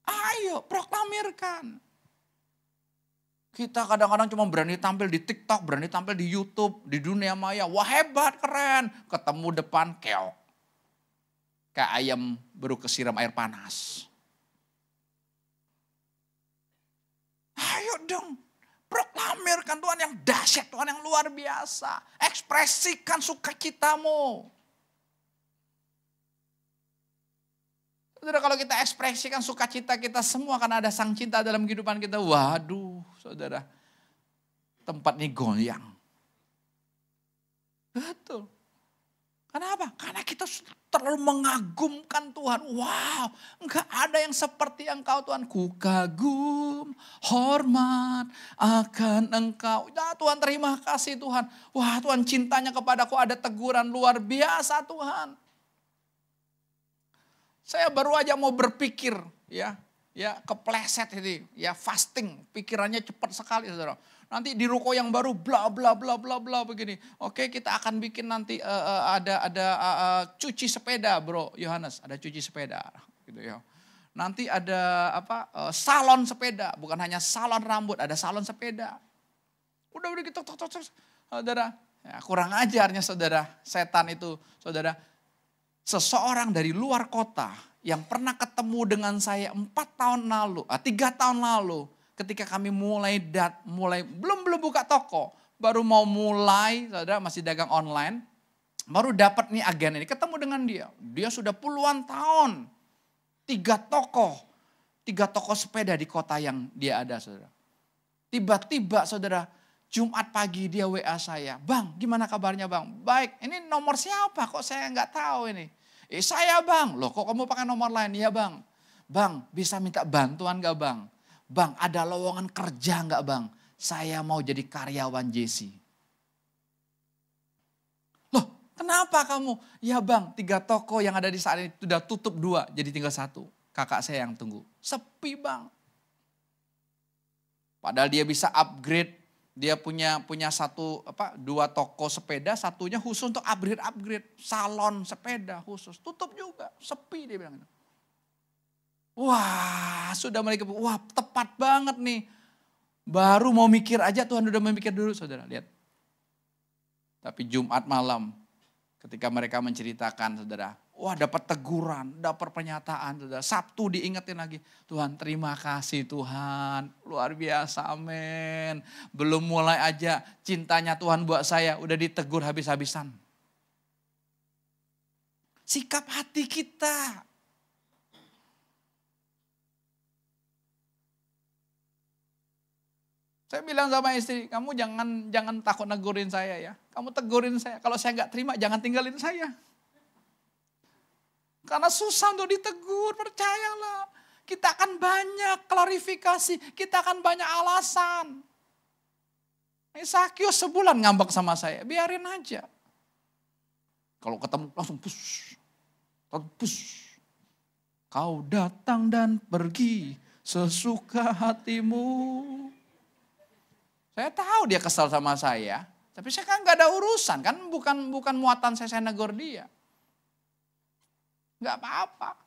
Ayo proklamirkan. Kita kadang-kadang cuma berani tampil di TikTok, berani tampil di YouTube, di dunia maya. Wah hebat, keren. Ketemu depan keok. Kayak ayam baru kesiram air panas. Ayo dong, proklamirkan Tuhan yang dahsyat, Tuhan yang luar biasa. Ekspresikan sukacitamu. Saudara, kalau kita ekspresikan sukacita kita semua karena ada sang cinta dalam kehidupan kita. Waduh, saudara, tempat ini goyang. Betul. Kenapa? Karena kita terlalu mengagumkan Tuhan. Wow, enggak ada yang seperti Engkau Tuhan. Ku kagum, hormat akan Engkau. Ya, Tuhan terima kasih Tuhan. Wah Tuhan cintanya kepadaku ada teguran luar biasa Tuhan. Saya baru aja mau berpikir ya kepleset ini ya fasting. Pikirannya cepat sekali saudara. Nanti di ruko yang baru bla bla bla bla bla begini. Oke, kita akan bikin nanti ada cuci sepeda, Bro Yohanes, ada cuci sepeda gitu ya. Nanti ada salon sepeda, bukan hanya salon rambut, ada salon sepeda. Udah gitu saudara. Ya, kurang ajarnya saudara, setan itu saudara. Seseorang dari luar kota yang pernah ketemu dengan saya 3 tahun lalu. Ketika kami mulai belum buka toko, baru mau mulai, saudara masih dagang online, baru dapat nih agen ini, ketemu dengan dia. Dia sudah puluhan tahun, 3 toko sepeda di kota yang dia ada, saudara. Tiba-tiba, saudara, Jumat pagi dia WA saya, Bang, gimana kabarnya Bang? Baik, ini nomor siapa? Kok saya nggak tahu ini? Saya Bang, loh kok kamu pakai nomor lain? Iya Bang. Bang, bisa minta bantuan gak Bang? Bang, ada lowongan kerja enggak Bang? Saya mau jadi karyawan Jesse. Loh, kenapa kamu? Ya Bang, 3 toko yang ada di saat ini sudah tutup 2, jadi tinggal 1. Kakak saya yang tunggu. Sepi Bang. Padahal dia bisa upgrade, dia punya 2 toko sepeda, satunya khusus untuk upgrade salon sepeda khusus. Tutup juga, sepi dia bilang. Wah, sudah mulai wah tepat banget nih. Baru mau mikir aja Tuhan udah memikir dulu saudara, lihat. Tapi Jumat malam ketika mereka menceritakan saudara, wah dapat teguran, dapat pernyataan saudara. Sabtu diingetin lagi, Tuhan terima kasih Tuhan, luar biasa amin. Belum mulai aja cintanya Tuhan buat saya udah ditegur habis-habisan. Sikap hati kita. Saya bilang sama istri, kamu jangan takut negurin saya ya. Kamu tegurin saya, kalau saya nggak terima jangan tinggalin saya. Karena susah untuk ditegur, percayalah. Kita akan banyak klarifikasi, kita akan banyak alasan. Sakyus sebulan ngambek sama saya, biarin aja. Kalau ketemu langsung push. Kau datang dan pergi sesuka hatimu. Saya tahu dia kesal sama saya, tapi saya kan gak ada urusan, kan bukan muatan saya negur dia. Gak apa-apa.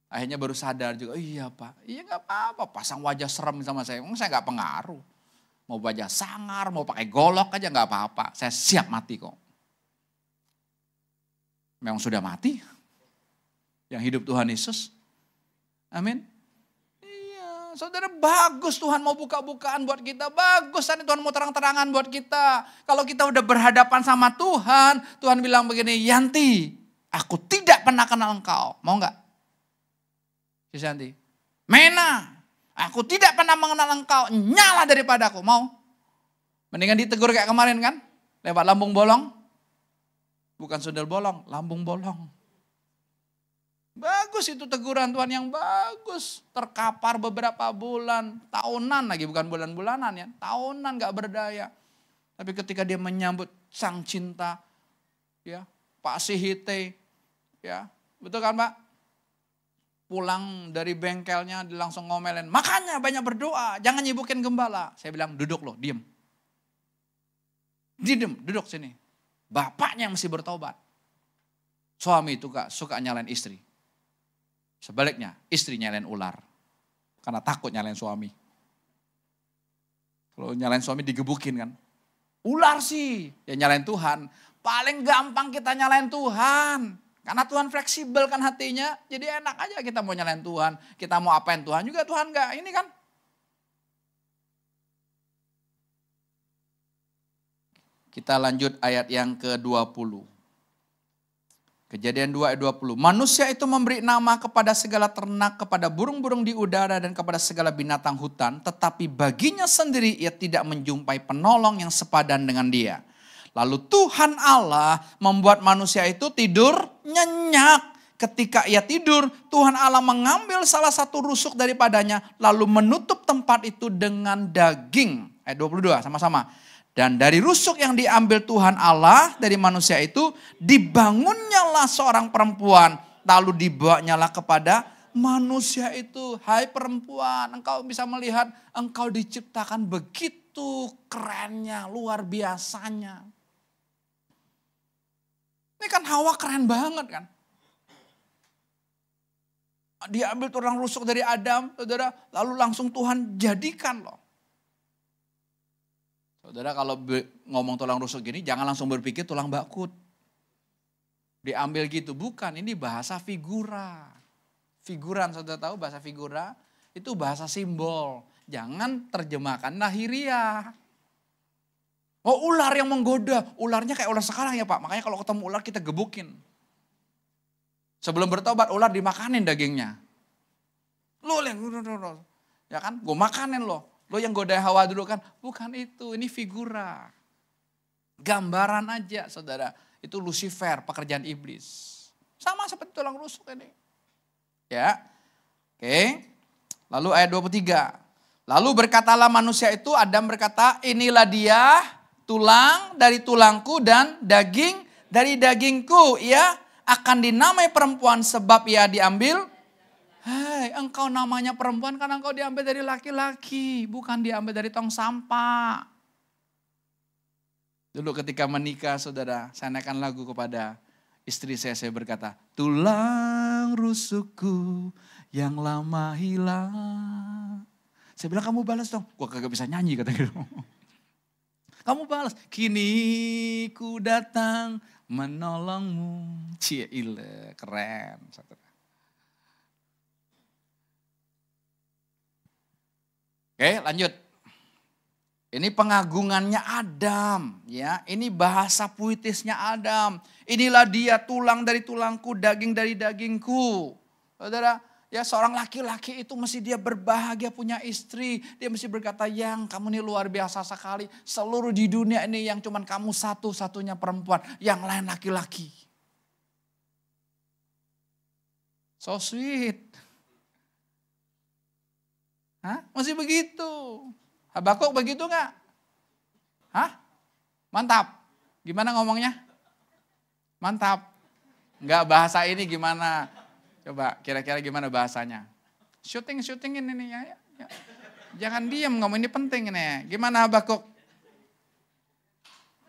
Akhirnya baru sadar juga, iya Pak, iya gak apa-apa, pasang wajah serem sama saya gak pengaruh. Mau wajah sangar, mau pakai golok aja gak apa-apa, saya siap mati kok. Memang sudah mati, yang hidup Tuhan Yesus. Amin. Saudara, bagus Tuhan mau buka-bukaan buat kita. Bagus Tuhan mau terang-terangan buat kita. Kalau kita udah berhadapan sama Tuhan, Tuhan bilang begini, Yanti, aku tidak pernah kenal engkau. Mau enggak? Yanti, Mena, aku tidak pernah mengenal engkau. Nyala daripadaku. Mau? Mendingan ditegur kayak kemarin kan? Lewat lambung bolong. Bukan sundel bolong, lambung bolong. Bagus itu teguran Tuhan yang bagus. Terkapar beberapa bulan, tahunan lagi, bukan bulan-bulanan ya. Tahunan gak berdaya. Tapi ketika dia menyambut sang cinta, ya Pak Sihite, ya betul kan Pak? pulang dari bengkelnya dia langsung ngomelin, makanya banyak berdoa, jangan nyibukin gembala. Saya bilang, duduk loh, diem. Duduk sini. Bapaknya yang mesti bertobat. Suami itu gak suka nyalain istri. Sebaliknya, istri nyalain ular. Karena takut nyalain suami. Kalau nyalain suami digebukin kan. Ular sih, ya nyalain Tuhan. Paling gampang kita nyalain Tuhan. Karena Tuhan fleksibel kan hatinya, jadi enak aja kita mau nyalain Tuhan. Kita mau apain Tuhan juga, Tuhan enggak. Ini kan. Kita lanjut ayat yang ke-20. Kejadian 2 ayat 20. Manusia itu memberi nama kepada segala ternak, kepada burung-burung di udara dan kepada segala binatang hutan. Tetapi baginya sendiri ia tidak menjumpai penolong yang sepadan dengan dia. Lalu Tuhan Allah membuat manusia itu tidur nyenyak. Ketika ia tidur, Tuhan Allah mengambil salah satu rusuk daripadanya, lalu menutup tempat itu dengan daging. Ayat 22 sama-sama. Dan dari rusuk yang diambil Tuhan Allah dari manusia itu, dibangunnyalah seorang perempuan, lalu dibawanyalah kepada manusia itu. Hai perempuan, engkau bisa melihat engkau diciptakan begitu kerennya, luar biasanya. Ini kan Hawa keren banget kan. Dia ambil tulang rusuk dari Adam, saudara, lalu langsung Tuhan jadikan loh. Saudara kalau ngomong tulang rusuk gini, jangan langsung berpikir tulang bakut. Diambil gitu, bukan, ini bahasa figura. Figuran, saudara tahu bahasa figura? Itu bahasa simbol. Jangan terjemahkan lahiriah. Oh ular yang menggoda, ularnya kayak ular sekarang ya Pak. Makanya kalau ketemu ular kita gebukin. Sebelum bertobat ular dimakanin dagingnya. Lo ya kan, gue makanin lo. Lo yang goda Hawa dulu kan, bukan itu, ini figura. Gambaran aja saudara, itu Lucifer, pekerjaan iblis. Sama seperti tulang rusuk ini. Ya, oke. Lalu ayat 23. Lalu berkatalah manusia itu, Adam berkata, inilah dia, tulang dari tulangku dan daging dari dagingku. Ia akan dinamai perempuan sebab ia diambil. Hai, engkau namanya perempuan karena engkau diambil dari laki-laki. Bukan diambil dari tong sampah. Dulu ketika menikah saudara, saya naikkan lagu kepada istri saya berkata, tulang rusukku yang lama hilang. Saya bilang kamu balas dong. Gua kagak bisa nyanyi kata gitu. Kamu balas, kini ku datang menolongmu. Cile, keren. Oke lanjut. Ini pengagungannya Adam. Ya, ini bahasa puitisnya Adam. Inilah dia tulang dari tulangku, daging dari dagingku. Saudara, ya seorang laki-laki itu mesti dia berbahagia punya istri. Dia mesti berkata, yang kamu ini luar biasa sekali. Seluruh di dunia ini yang cuman kamu satu-satunya perempuan. Yang lain laki-laki. So sweet. Hah? Masih begitu. Habakuk begitu gak? Hah? Mantap. Gimana ngomongnya? Mantap. Enggak bahasa ini gimana? Coba kira-kira gimana bahasanya? Syuting ini ya. Jangan diam ngomong, ini penting ini. Gimana Habakuk?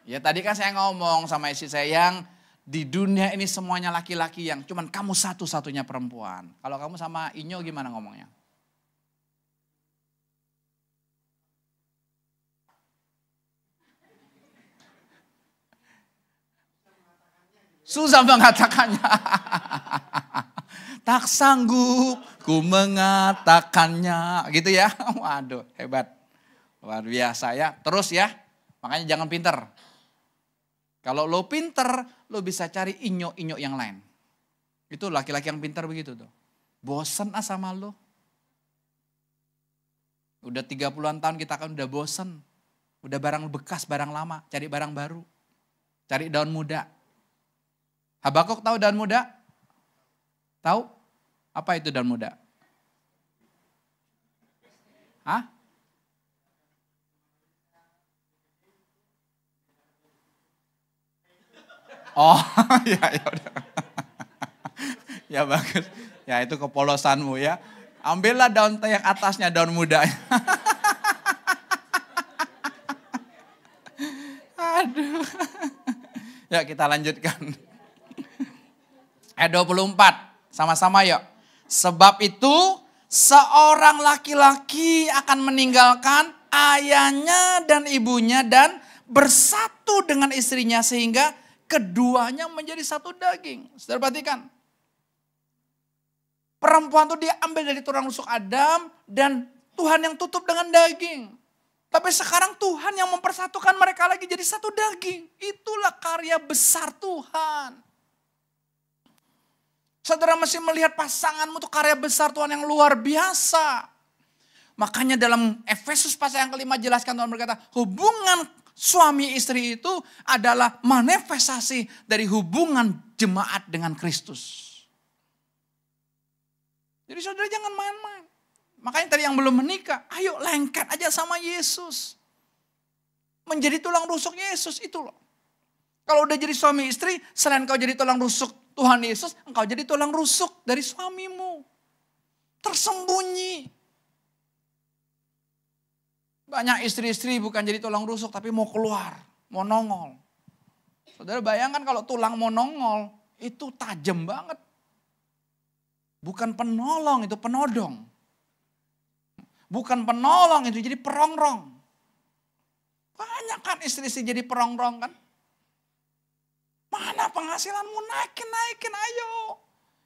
Ya tadi kan saya ngomong sama istri saya yang di dunia ini semuanya laki-laki yang cuman kamu satu-satunya perempuan. Kalau kamu sama Inyo gimana ngomongnya? Susah mengatakannya. Tak sanggup ku mengatakannya. Gitu ya. Waduh hebat. Luar biasa ya. Terus ya. Makanya jangan pinter. Kalau lo pinter, lo bisa cari inyo-inyo yang lain. Itu laki-laki yang pinter begitu tuh. Bosen sama lo. Udah 30-an tahun kita kan udah bosen. Udah barang bekas, barang lama. Cari barang baru. Cari daun muda. Habakuk tahu daun muda? Tahu? Apa itu daun muda? Hah? Oh, ya udah. Ya bagus. Ya itu kepolosanmu ya. Ambillah daun teh yang atasnya, daun muda. Aduh. Ya kita lanjutkan. Ayat 24, sama-sama yuk. Sebab itu seorang laki-laki akan meninggalkan ayahnya dan ibunya dan bersatu dengan istrinya sehingga keduanya menjadi satu daging. Saudara perhatikan. Perempuan itu diambil dari tulang rusuk Adam dan Tuhan yang tutup dengan daging. Tapi sekarang Tuhan yang mempersatukan mereka lagi jadi satu daging. Itulah karya besar Tuhan. Saudara mesti melihat pasanganmu itu karya besar Tuhan yang luar biasa. Makanya dalam Efesus pasal yang kelima jelaskan Tuhan berkata, hubungan suami istri itu adalah manifestasi dari hubungan jemaat dengan Kristus. Jadi saudara jangan main-main. Makanya tadi yang belum menikah, ayo lengket aja sama Yesus. Menjadi tulang rusuk Yesus itu loh. Kalau udah jadi suami istri, selain kau jadi tulang rusuk Tuhan Yesus, engkau jadi tulang rusuk dari suamimu. Tersembunyi. Banyak istri-istri bukan jadi tulang rusuk tapi mau keluar, mau nongol. Saudara bayangkan kalau tulang mau nongol, itu tajam banget. Bukan penolong, itu penodong. Bukan penolong, itu jadi perongrong. Banyak kan istri-istri jadi perongrong kan. Mana penghasilanmu? Naikin ayo.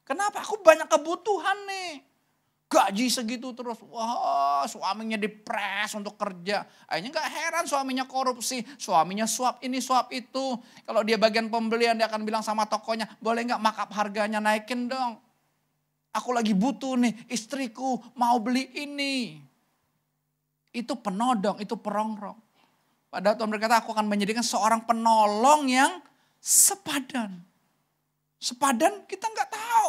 Kenapa? Aku banyak kebutuhan nih. Gaji segitu terus. Wah, suaminya dipres untuk kerja. Akhirnya gak heran suaminya korupsi. Suaminya suap ini, suap itu. Kalau dia bagian pembelian dia akan bilang sama tokonya, boleh gak markup harganya naikin dong. Aku lagi butuh nih, istriku mau beli ini. Itu penodong, itu perongrong. Padahal Tuhan berkata, aku akan menjadikan seorang penolong yang sepadan. Sepadan kita nggak tahu.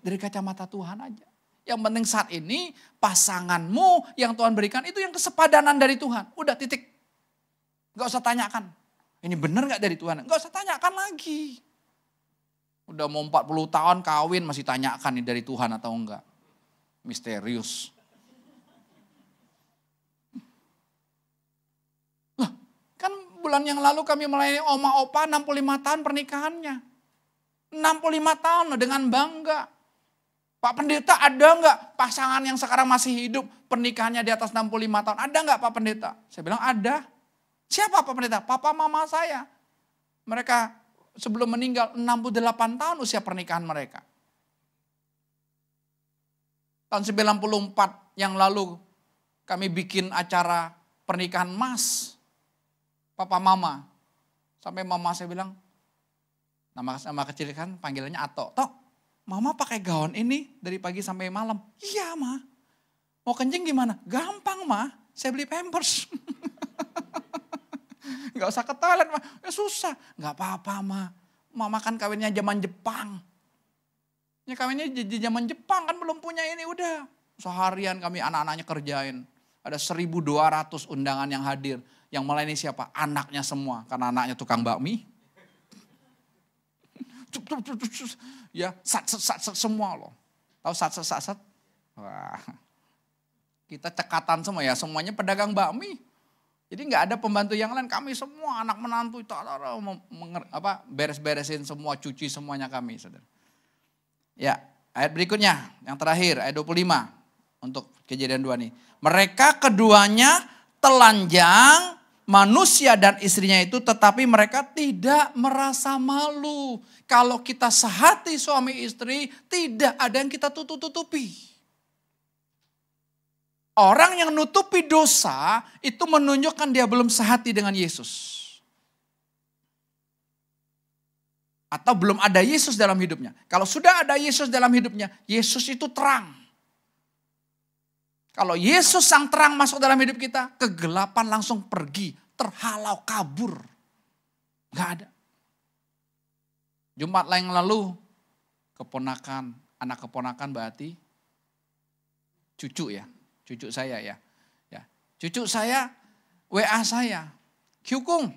Dari kacamata Tuhan aja. Yang penting saat ini pasanganmu yang Tuhan berikan itu yang kesepadanan dari Tuhan. Udah titik. Nggak usah tanyakan. Ini benar nggak dari Tuhan? Nggak usah tanyakan lagi. Udah mau 40 tahun kawin masih tanyakan nih dari Tuhan atau enggak. Misterius. Lah, kan bulan yang lalu kami melayani oma opa 65 tahun pernikahannya. 65 tahun loh dengan bangga. Pak Pendeta ada enggak pasangan yang sekarang masih hidup pernikahannya di atas 65 tahun? Ada enggak Pak Pendeta? Saya bilang ada. Siapa Pak Pendeta? Papa mama saya. Mereka sebelum meninggal 68 tahun usia pernikahan mereka. Tahun 94 yang lalu kami bikin acara pernikahan mas. Papa mama. Sampai mama saya bilang, nama kecil kan panggilannya Ato. Tok, mama pakai gaun ini dari pagi sampai malam. Iya ma. Mau kencing gimana? Gampang ma. Saya beli Pampers. Gak usah ke toilet ma. Ya susah. Gak apa-apa ma. Mama kan kawinnya zaman Jepang. Ya kawinnya di zaman Jepang kan belum punya ini. Udah. Seharian kami anak-anaknya kerjain. Ada 1.200 undangan yang hadir. Yang melayani siapa? Anaknya semua. Karena anaknya tukang bakmi. Ya, sat semua loh. Tahu sat. Wah. Kita cekatan semua ya, semuanya pedagang bakmi. Jadi nggak ada pembantu yang lain, kami semua anak menantu itu beres-beresin semua, cuci semuanya kami, Saudara. Ya, ayat berikutnya, yang terakhir, ayat 25 untuk Kejadian 2 nih. Mereka keduanya telanjang, manusia dan istrinya itu, tetapi mereka tidak merasa malu. Kalau kita sehati suami istri, tidak ada yang kita tutup-tutupi. Orang yang nutupi dosa itu menunjukkan dia belum sehati dengan Yesus. Atau belum ada Yesus dalam hidupnya. Kalau sudah ada Yesus dalam hidupnya, Yesus itu terang. Kalau Yesus sang terang masuk dalam hidup kita, kegelapan langsung pergi, terhalau, kabur. Gak ada. Jumat yang lalu, anak keponakan berarti cucu ya. Cucu saya ya. Cucu saya, WA saya. Kyukung,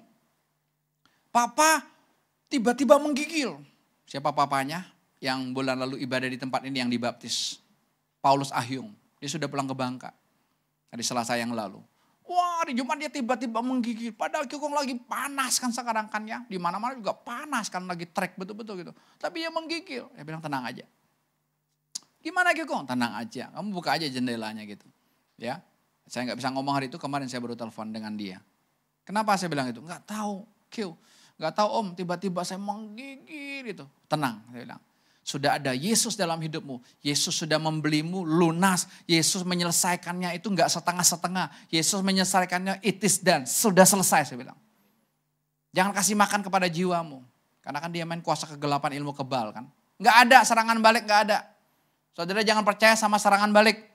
papa tiba-tiba menggigil. Siapa papanya? yang bulan lalu ibadah di tempat ini yang dibaptis. Paulus Ahyung. Dia sudah pulang ke Bangka. Hari Selasa yang lalu. Wah, hari Jumat dia tiba-tiba menggigil. Padahal Kikong lagi panas kan sekarang kan ya. Di mana-mana juga panas kan, lagi trek betul-betul gitu. Tapi dia menggigil. Dia bilang tenang aja. Gimana Kikong? Tenang aja. Kamu buka aja jendelanya gitu. Ya. Saya nggak bisa ngomong hari itu, kemarin saya baru telepon dengan dia. Kenapa saya bilang itu? Nggak tahu, Kyo. Nggak tahu Om, tiba-tiba saya menggigil itu. Tenang, saya bilang. Sudah ada Yesus dalam hidupmu. Yesus sudah membelimu lunas. Yesus menyelesaikannya itu nggak setengah-setengah. Yesus menyelesaikannya it is done. Sudah selesai, saya bilang. Jangan kasih makan kepada jiwamu. Karena kan dia main kuasa kegelapan ilmu kebal kan. Nggak ada serangan balik, nggak ada. Saudara jangan percaya sama serangan balik.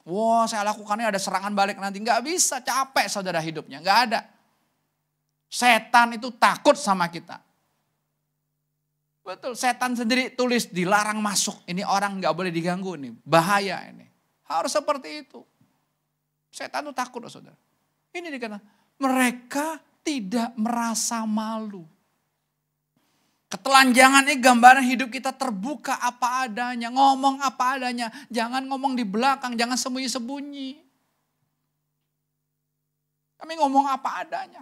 Wah, saya lakukannya ada serangan balik nanti. Nggak bisa, capek saudara hidupnya. Nggak ada. Setan itu takut sama kita. Betul, setan sendiri tulis dilarang masuk. Ini orang nggak boleh diganggu nih, bahaya ini. Harus seperti itu. Setan itu takut saudara. Ini dikatakan, mereka tidak merasa malu. Ketelanjangan ini gambaran hidup kita terbuka apa adanya, ngomong apa adanya. Jangan ngomong di belakang, jangan sembunyi-sembunyi. Kami ngomong apa adanya.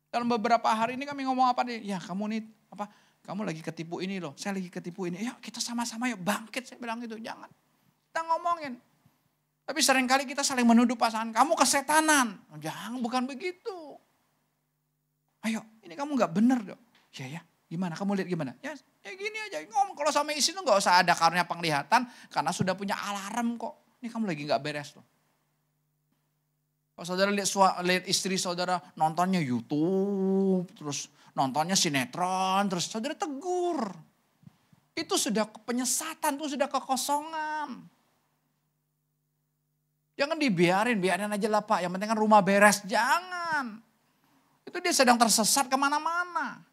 Dalam beberapa hari ini kami ngomong apa nih? Ya kamu nih, apa? Kamu lagi ketipu ini loh, saya lagi ketipu ini. Ya kita sama-sama yuk bangkit, saya bilang gitu. Jangan, kita ngomongin. Tapi seringkali kita saling menuduh pasangan, kamu kesetanan. Jangan, bukan begitu. Ayo, ini kamu gak bener dong. Ya. Gimana? Kamu lihat gimana? Ya gini aja. Ngomong kalau sama istri tuh gak usah ada karunia penglihatan. Karena sudah punya alarm kok. Ini kamu lagi gak beres loh. Kalau saudara lihat istri saudara nontonnya YouTube. Terus nontonnya sinetron. Terus saudara tegur. Itu sudah penyesatan. Itu sudah kekosongan. Jangan dibiarin aja lah Pak. Yang penting kan rumah beres. Jangan. Itu dia sedang tersesat kemana-mana.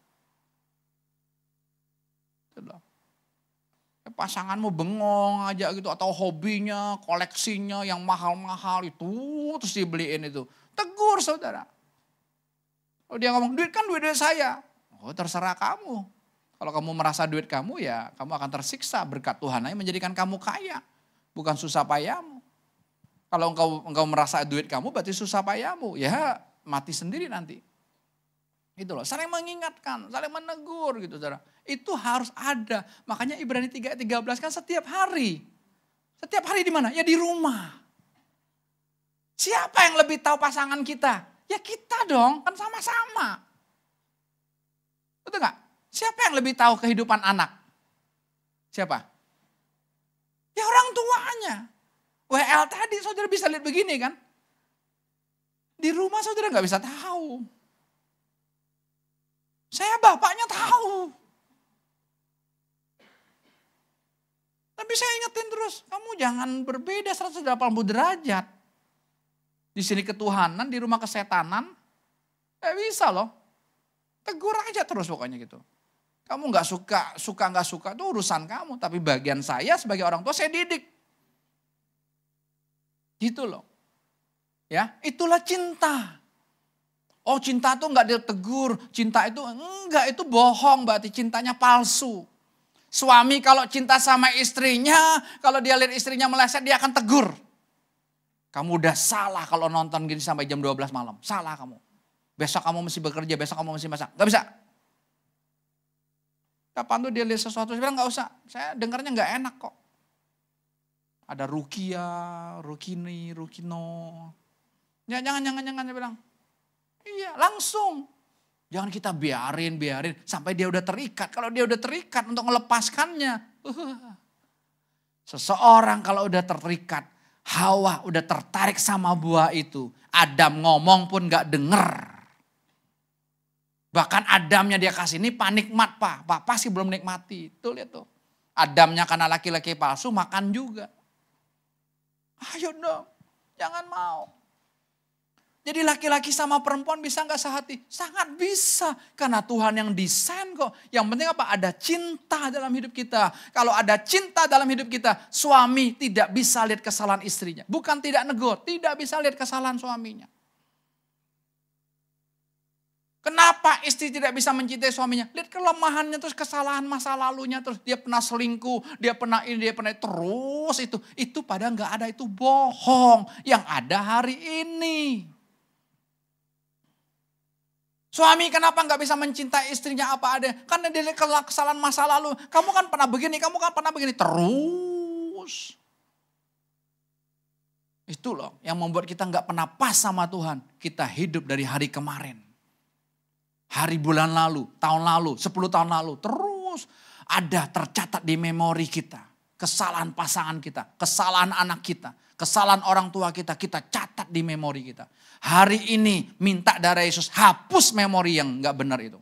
Pasanganmu bengong aja gitu atau hobinya, koleksinya yang mahal-mahal itu terus dibeliin itu. Tegur saudara. Kalau dia ngomong duit kan duit saya. Oh terserah kamu. Kalau kamu merasa duit kamu ya kamu akan tersiksa. Berkat Tuhan aja menjadikan kamu kaya. Bukan susah payahmu. Kalau engkau merasa duit kamu berarti susah payahmu. Ya mati sendiri nanti. Itu loh, saling mengingatkan, saling menegur gitu saudara. Itu harus ada. Makanya Ibrani 3:13 kan setiap hari. Setiap hari di mana? Ya di rumah. Siapa yang lebih tahu pasangan kita? Ya kita dong, kan sama-sama. Betul gak? Siapa yang lebih tahu kehidupan anak? Siapa? Ya orang tuanya. WL tadi saudara bisa lihat begini kan. Di rumah saudara gak bisa tahu. Saya bapaknya tahu. Tapi saya ingetin terus, kamu jangan berbeda 180 derajat. Di sini ketuhanan, di rumah kesetanan. Bisa loh. Tegur aja terus pokoknya gitu. Kamu gak suka gak suka itu urusan kamu. Tapi bagian saya sebagai orang tua saya didik. Gitu loh. Ya, itulah cinta. Oh cinta tuh enggak ditegur, cinta itu enggak, itu bohong berarti cintanya palsu. Suami kalau cinta sama istrinya, kalau dia lihat istrinya meleset dia akan tegur. Kamu udah salah kalau nonton gini sampai jam 12 malam, salah kamu. Besok kamu mesti bekerja, besok kamu mesti masak, gak bisa. Kapan tuh dia lihat sesuatu, saya bilang gak usah, saya dengarnya gak enak kok. Ada Rukia, Rukini, Rukino. Ya jangan, saya bilang. Iya langsung. Jangan kita biarin sampai dia udah terikat. Kalau dia udah terikat untuk melepaskannya. Seseorang kalau udah terikat. Hawa udah tertarik sama buah itu. Adam ngomong pun gak denger. Bahkan Adamnya dia kasih ini panikmat Pak. Pak sih belum nikmati. Tuh lihat tuh. Adamnya karena laki-laki palsu makan juga. Ayo dong. Jangan mau. Jadi laki-laki sama perempuan bisa gak sehati? Sangat bisa. Karena Tuhan yang desain kok. Yang penting apa? Ada cinta dalam hidup kita. Kalau ada cinta dalam hidup kita, suami tidak bisa lihat kesalahan istrinya. Bukan tidak negur, tidak bisa lihat kesalahan suaminya. Kenapa istri tidak bisa mencintai suaminya? Lihat kelemahannya, terus kesalahan masa lalunya, terus dia pernah selingkuh, dia pernah ini, dia pernah terus itu. Itu padahal nggak ada, itu bohong. Yang ada hari ini. Suami kenapa nggak bisa mencintai istrinya apa ada? Karena dia lihat kesalahan masa lalu. Kamu kan pernah begini, kamu kan pernah begini. Terus. Itu loh yang membuat kita nggak pernah pas sama Tuhan. Kita hidup dari hari kemarin. Hari bulan lalu, tahun lalu, 10 tahun lalu. Terus ada tercatat di memori kita. Kesalahan pasangan kita, kesalahan anak kita, kesalahan orang tua kita. Kita catat di memori kita. Hari ini minta darah Yesus hapus memori yang nggak benar itu.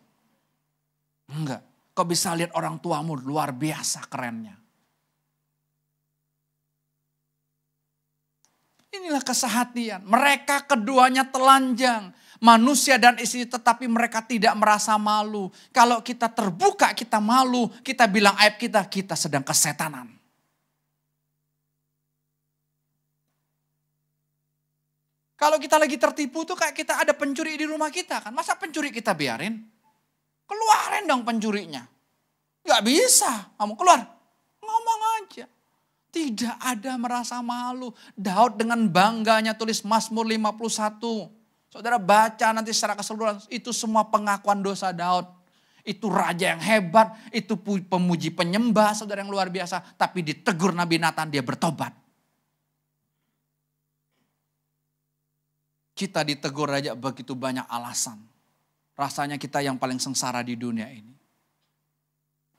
Enggak. Kau bisa lihat orang tuamu luar biasa kerennya. Inilah kesehatian. Mereka keduanya telanjang. Manusia dan istri tetapi mereka tidak merasa malu. Kalau kita terbuka kita malu. Kita bilang aib kita sedang kesetanan. Kalau kita lagi tertipu tuh kayak kita ada pencuri di rumah kita kan. Masa pencuri kita biarin? Keluarin dong pencurinya. Gak bisa. Kamu keluar. Ngomong aja. Tidak ada merasa malu. Daud dengan bangganya tulis Mazmur 51. Saudara baca nanti secara keseluruhan. Itu semua pengakuan dosa Daud. Itu raja yang hebat. Itu pemuji penyembah saudara yang luar biasa. Tapi ditegur Nabi Nathan dia bertobat. Kita ditegur raja begitu banyak alasan. Rasanya kita yang paling sengsara di dunia ini.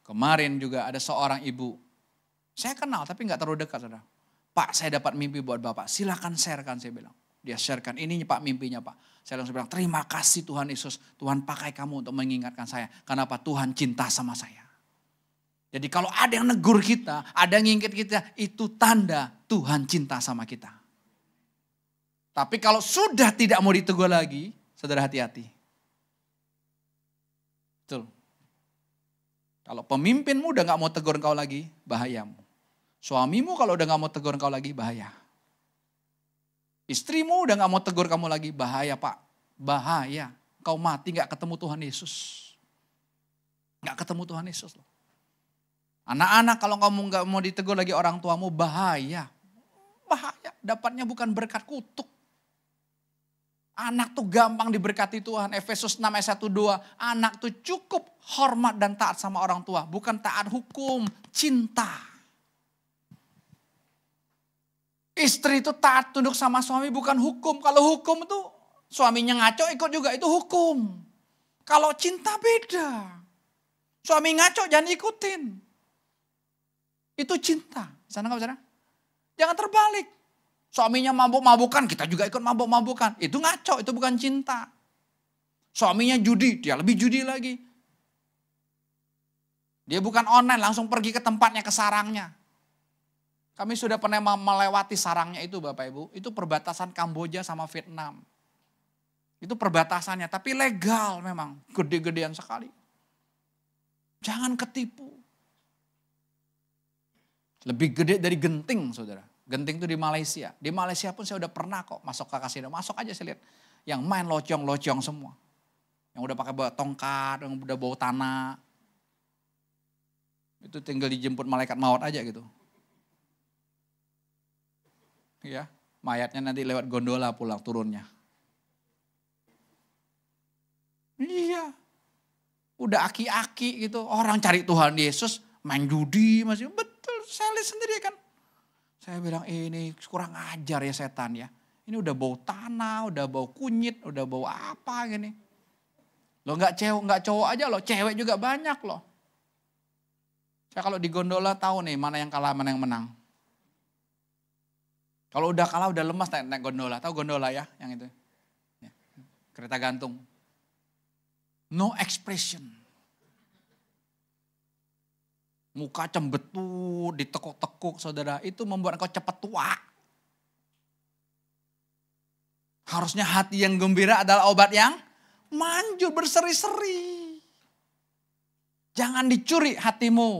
Kemarin juga ada seorang ibu. Saya kenal tapi gak terlalu dekat saudara. Pak saya dapat mimpi buat Bapak. Silakan sharekan saya bilang. Dia sharekan, ini Pak mimpinya Pak. Saya langsung bilang, terima kasih Tuhan Yesus. Tuhan pakai kamu untuk mengingatkan saya. Kenapa Tuhan cinta sama saya. Jadi kalau ada yang negur kita, ada yang ngingkit kita, itu tanda Tuhan cinta sama kita. Tapi kalau sudah tidak mau ditegur lagi, saudara hati-hati. Betul. Kalau pemimpinmu udah gak mau tegur engkau lagi, bahayamu. Suamimu kalau udah gak mau tegur engkau lagi, bahaya. Istrimu udah gak mau tegur kamu lagi, bahaya Pak. Bahaya. Kau mati gak ketemu Tuhan Yesus. Gak ketemu Tuhan Yesus loh. Anak-anak kalau kamu gak mau ditegur lagi orang tuamu, bahaya. Bahaya. Dapatnya bukan berkat kutuk. Anak tuh gampang diberkati Tuhan. Efesus 6 ayat 1-2. Anak tuh cukup hormat dan taat sama orang tua. Bukan taat hukum, cinta. Istri itu taat tunduk sama suami bukan hukum. Kalau hukum itu suaminya ngaco ikut juga itu hukum. Kalau cinta beda. Suami ngaco jangan ikutin. Itu cinta. Sana nggak saudara? Jangan terbalik. Suaminya mabuk-mabukan kita juga ikut mabuk-mabukan. Itu ngaco, itu bukan cinta. Suaminya judi, dia lebih judi lagi. Dia bukan online langsung pergi ke tempatnya, ke sarangnya. Kami sudah pernah melewati sarangnya itu Bapak Ibu. Itu perbatasan Kamboja sama Vietnam. Itu perbatasannya, tapi legal memang. Gede-gedean sekali. Jangan ketipu. Lebih gede dari genting saudara. Genting itu di Malaysia. Di Malaysia pun saya udah pernah kok masuk ke kasino. Masuk aja saya lihat. Yang main locong-locong semua. Yang udah pakai bawa tongkat, yang udah bawa tanah. Itu tinggal dijemput malaikat maut aja gitu. Ya, mayatnya nanti lewat gondola pulang turunnya. Iya. Udah aki-aki gitu. Orang cari Tuhan Yesus main judi masih. Betul, saya lihat sendiri kan. Saya bilang ini kurang ajar ya setan ya. Ini udah bau tanah, udah bau kunyit, udah bau apa gini. Lo nggak cowok aja loh, cewek juga banyak loh. Saya kalau di gondola tahu nih mana yang kalah, mana yang menang. Kalau udah kalah, udah lemas naik gondola. Tahu gondola ya yang itu? Ya, kereta gantung. No expression. Muka cembetut, ditekuk-tekuk saudara. Itu membuat engkau cepat tua. Harusnya hati yang gembira adalah obat yang manjur, berseri-seri. Jangan dicuri hatimu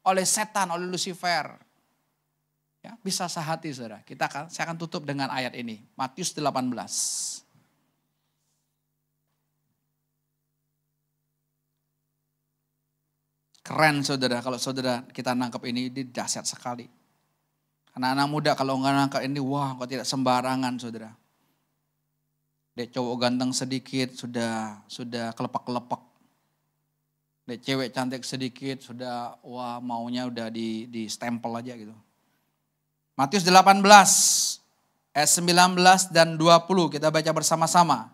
oleh setan, oleh Lucifer. Ya, bisa sehati saudara. Saya akan tutup dengan ayat ini. Matius 18. Keren saudara, kalau saudara kita nangkep ini dahsyat sekali. Anak-anak muda kalau nggak nangkep ini, wah kok tidak sembarangan saudara. Dek cowok ganteng sedikit sudah kelepak-kelepak. Dek cewek cantik sedikit sudah, wah maunya udah di stempel aja gitu. Matius 18 ayat 19 dan 20 kita baca bersama-sama.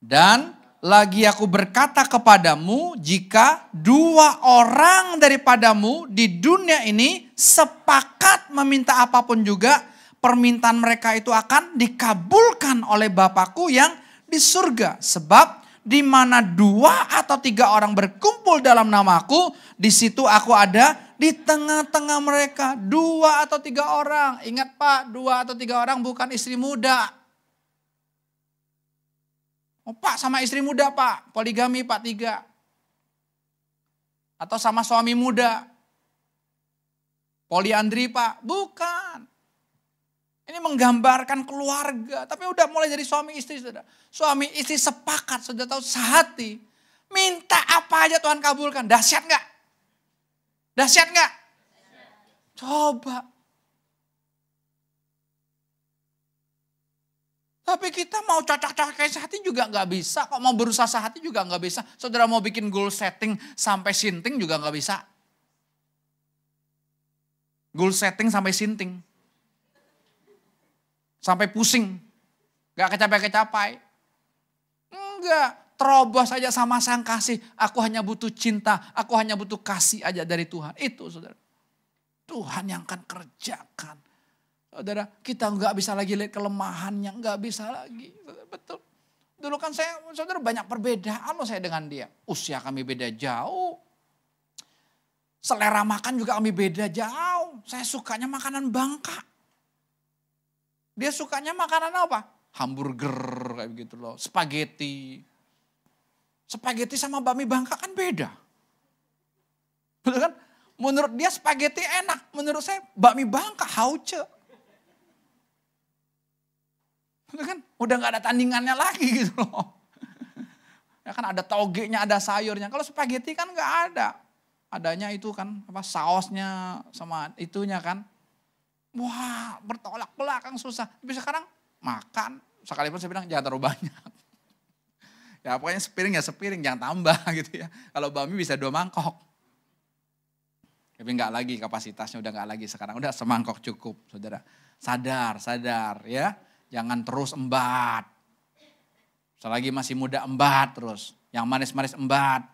Dan lagi aku berkata kepadamu, jika 2 orang daripadamu di dunia ini sepakat meminta apapun juga, permintaan mereka itu akan dikabulkan oleh Bapakku yang di surga. Sebab di mana 2 atau 3 orang berkumpul dalam namaku, di situ aku ada di tengah-tengah mereka. 2 atau 3 orang. Ingat Pak, 2 atau 3 orang bukan istri muda. Oh Pak sama istri muda Pak, poligami Pak 3. Atau sama suami muda, poliandri Pak, bukan. Ini menggambarkan keluarga, tapi udah mulai dari suami istri saudara. Suami istri sepakat, sudah tahu sehati. Minta apa aja Tuhan kabulkan, dahsyat gak? Dahsyat gak? Coba. Tapi kita mau cocok-cocok kayak sehati juga nggak bisa. Kok mau berusaha sehati juga nggak bisa. Saudara mau bikin goal setting sampai sinting juga nggak bisa. Goal setting sampai sinting. Sampai pusing. Nggak kecapai-kecapai. Enggak. Terobos aja sama sang kasih. Aku hanya butuh cinta. Aku hanya butuh kasih aja dari Tuhan. Itu saudara. Tuhan yang akan kerjakan. Saudara, kita nggak bisa lagi lihat kelemahannya, nggak bisa lagi. Betul. Dulu kan saudara banyak perbedaan loh saya dengan dia. Usia kami beda jauh. Selera makan juga kami beda jauh. Saya sukanya makanan Bangka. Dia sukanya makanan apa? Hamburger kayak begitu loh, spaghetti. Spaghetti sama bakmi Bangka kan beda. Betul kan? Menurut dia spaghetti enak, menurut saya bakmi Bangka hauce. Kan udah gak ada tandingannya lagi gitu loh. Ya kan ada togenya, ada sayurnya. Kalau spaghetti kan gak ada. Adanya itu kan apa sausnya sama itunya kan. Wah bertolak belakang susah. Tapi sekarang makan. Sekalipun saya bilang jangan terlalu banyak. Ya pokoknya sepiring ya sepiring, jangan tambah gitu ya. Kalau bakmi bisa 2 mangkok. Tapi gak lagi kapasitasnya, udah gak lagi sekarang. Udah semangkok cukup saudara. Sadar ya. Jangan terus embat. Selagi masih muda embat terus. Yang manis-manis embat.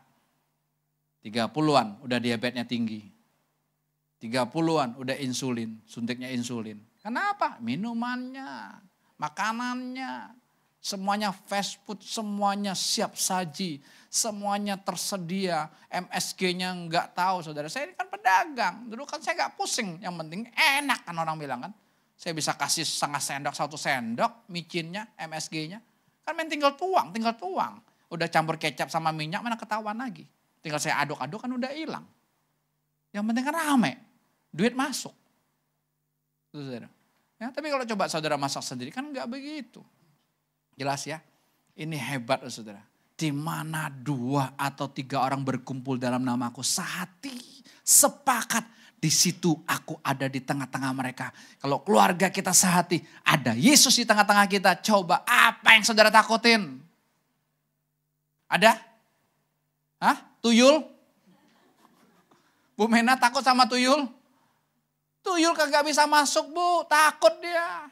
30-an udah diabetesnya tinggi. 30-an udah insulin. Suntiknya insulin. Kenapa? Minumannya. Makanannya. Semuanya fast food. Semuanya siap saji. Semuanya tersedia. MSG-nya nggak tahu saudara. Saya ini kan pedagang. Dulu kan saya nggak pusing. Yang penting enak kan orang bilang kan. Saya bisa kasih 1/2 sendok, 1 sendok micinnya, MSG-nya. Kan main tinggal tuang. Udah campur kecap sama minyak mana ketahuan lagi. Tinggal saya aduk-aduk kan udah hilang. Yang penting kan rame, duit masuk. Itu saudara. Ya, tapi kalau coba saudara masak sendiri kan enggak begitu. Jelas ya, ini hebat saudara. Di mana 2 atau 3 orang berkumpul dalam namaku, sehati, sepakat. Di situ aku ada di tengah-tengah mereka. Kalau keluarga kita sehati, ada Yesus di tengah-tengah kita. Coba apa yang saudara takutin? Ada? Hah? Tuyul? Bu Mena takut sama tuyul? Tuyul kagak bisa masuk Bu, takut dia.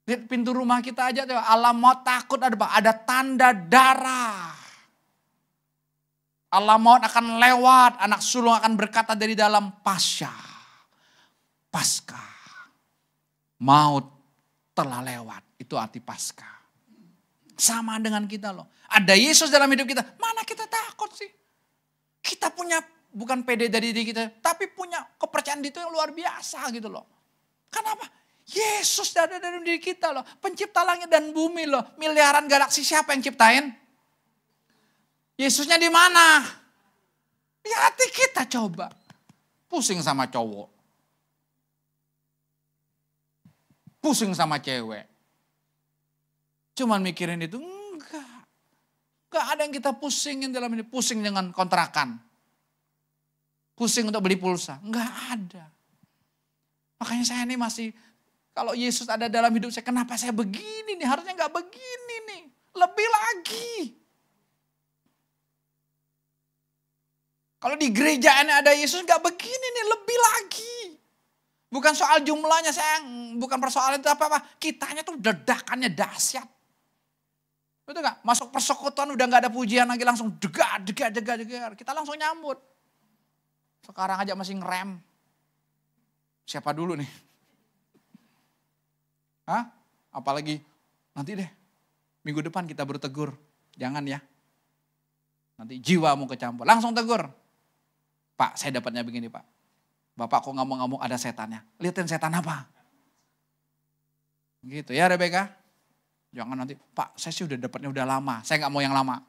Lihat pintu rumah kita aja tuh, alam maut takut ada apa? Ada tanda darah. Allah maut akan lewat, anak sulung akan berkata dari dalam pasca. Maut telah lewat, itu arti pasca. Sama dengan kita loh. Ada Yesus dalam hidup kita, mana kita takut sih? Kita punya, bukan pede dari diri kita, tapi punya kepercayaan itu yang luar biasa gitu loh. Kenapa? Yesus ada dalam diri kita loh. Pencipta langit dan bumi loh. Miliaran galaksi siapa yang ciptain? Yesusnya di mana? Di hati kita coba. Pusing sama cowok. Pusing sama cewek. Cuman mikirin itu enggak. Enggak ada ada yang kita pusingin dalam ini. Pusing dengan kontrakan. Pusing untuk beli pulsa. Enggak ada. Makanya saya ini masih, kalau Yesus ada dalam hidup saya, kenapa saya begini nih? Harusnya enggak begini nih. Lebih lagi. Kalau di gereja ini ada Yesus enggak begini nih, lebih lagi. Bukan soal jumlahnya, sayang. Bukan persoalan itu apa-apa. Kitanya tuh ledakannya dahsyat. Betul gak? Masuk persekutuan udah gak ada pujian lagi, langsung degar. Kita langsung nyambut. Sekarang aja masih ngerem. Siapa dulu nih? Hah? Apalagi nanti deh, minggu depan kita baru tegur. Jangan ya. Nanti jiwamu kecampur. Langsung tegur. Pak, saya dapatnya begini Pak. Bapak kok ngomong-ngomong ada setannya. Lihatin setan apa? Gitu ya Rebecca. Jangan nanti, Pak saya sih udah dapatnya udah lama. Saya gak mau yang lama.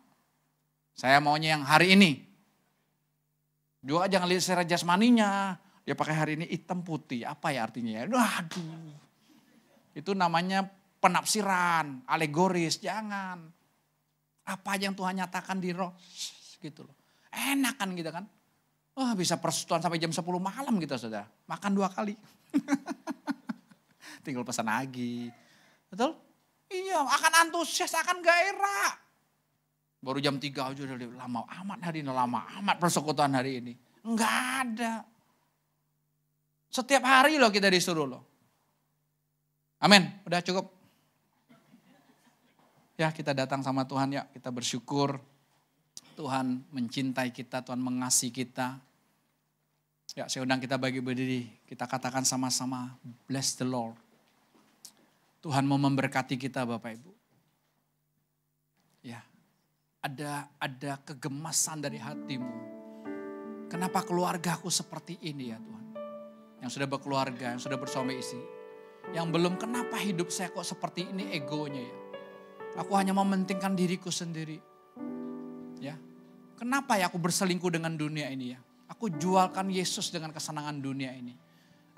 Saya maunya yang hari ini. Juga jangan lihat secara jasmaninya. Dia pakai hari ini hitam putih. Apa ya artinya ya? Waduh. Itu namanya penafsiran, alegoris. Jangan. Apa yang Tuhan nyatakan di roh. Gitu loh. Enak kan gitu kan. Wah bisa persekutuan sampai jam 10 malam gitu saudara. Makan 2 kali. Tinggal pesan lagi. Betul? Iya akan antusias, akan gairah. Baru jam 3 aja udah lama amat hari ini. Lama amat persekutuan hari ini. Enggak ada. Setiap hari loh kita disuruh loh. Amin. Udah cukup. Ya kita datang sama Tuhan ya. Kita bersyukur. Tuhan mencintai kita, Tuhan mengasihi kita. Ya saya undang kita bagi berdiri. Kita katakan sama-sama, bless the Lord. Tuhan mau memberkati kita Bapak Ibu. Ya, ada kegemasan dari hatimu. Kenapa keluargaku seperti ini ya Tuhan. Yang sudah berkeluarga, yang sudah bersuami istri. Yang belum, kenapa hidup saya kok seperti ini egonya ya. Aku hanya mementingkan diriku sendiri. Ya, kenapa ya aku berselingkuh dengan dunia ini ya? Aku jualkan Yesus dengan kesenangan dunia ini.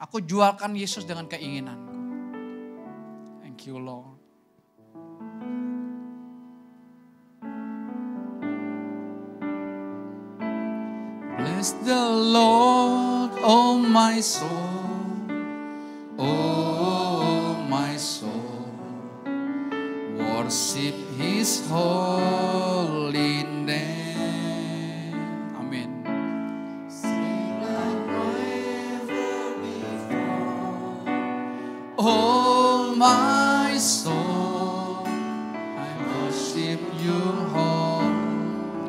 Aku jualkan Yesus dengan keinginanku. Thank you Lord. Bless the Lord, oh my soul, oh my soul. Worship His holy name. Amin. Oh my soul, I worship you whole.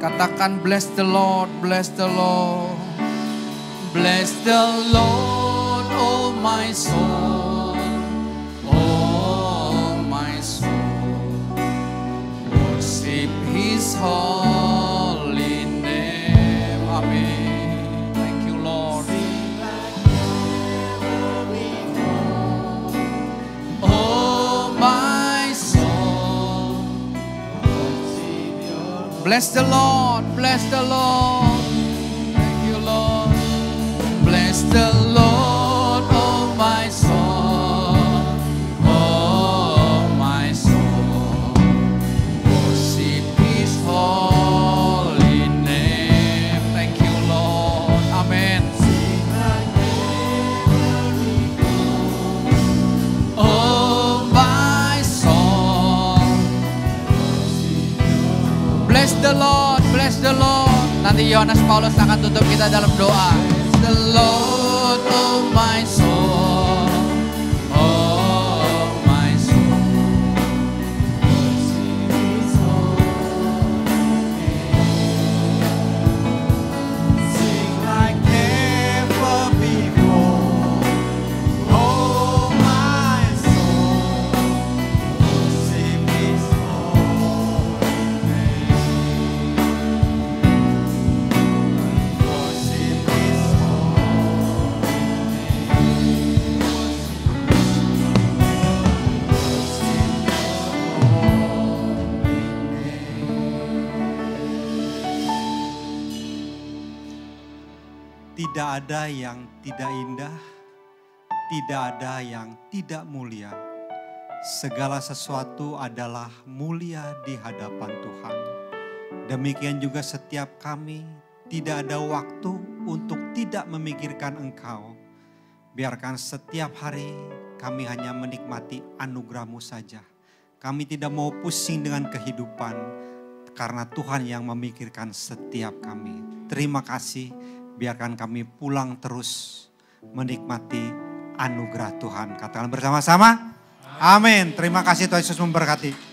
Katakan bless the Lord, bless the Lord. Bless the Lord, oh my soul, oh my soul. Worship His holy name. Amen. Thank you Lord. Oh my soul. Bless the Lord, bless the Lord. Thank you Lord. Bless the Lord, oh my soul, oh my soul. Worship His holy name. Thank you Lord. Amen. Oh my soul. Bless the Lord, bless the Lord. Nanti Yohanes Paulus akan tutup kita dalam doa. The Lord, oh my soul, oh my soul. Sing like never before, oh my soul. Worship His holy name. Worship His Tidak ada yang tidak indah, tidak ada yang tidak mulia. Segala sesuatu adalah mulia di hadapan Tuhan. Demikian juga setiap kami tidak ada waktu untuk tidak memikirkan Engkau. Biarkan setiap hari kami hanya menikmati anugerah-Mu saja. Kami tidak mau pusing dengan kehidupan karena Tuhan yang memikirkan setiap kami. Terima kasih, biarkan kami pulang terus menikmati anugerah Tuhan. Katakan bersama-sama, amin. Terima kasih, Tuhan Yesus memberkati.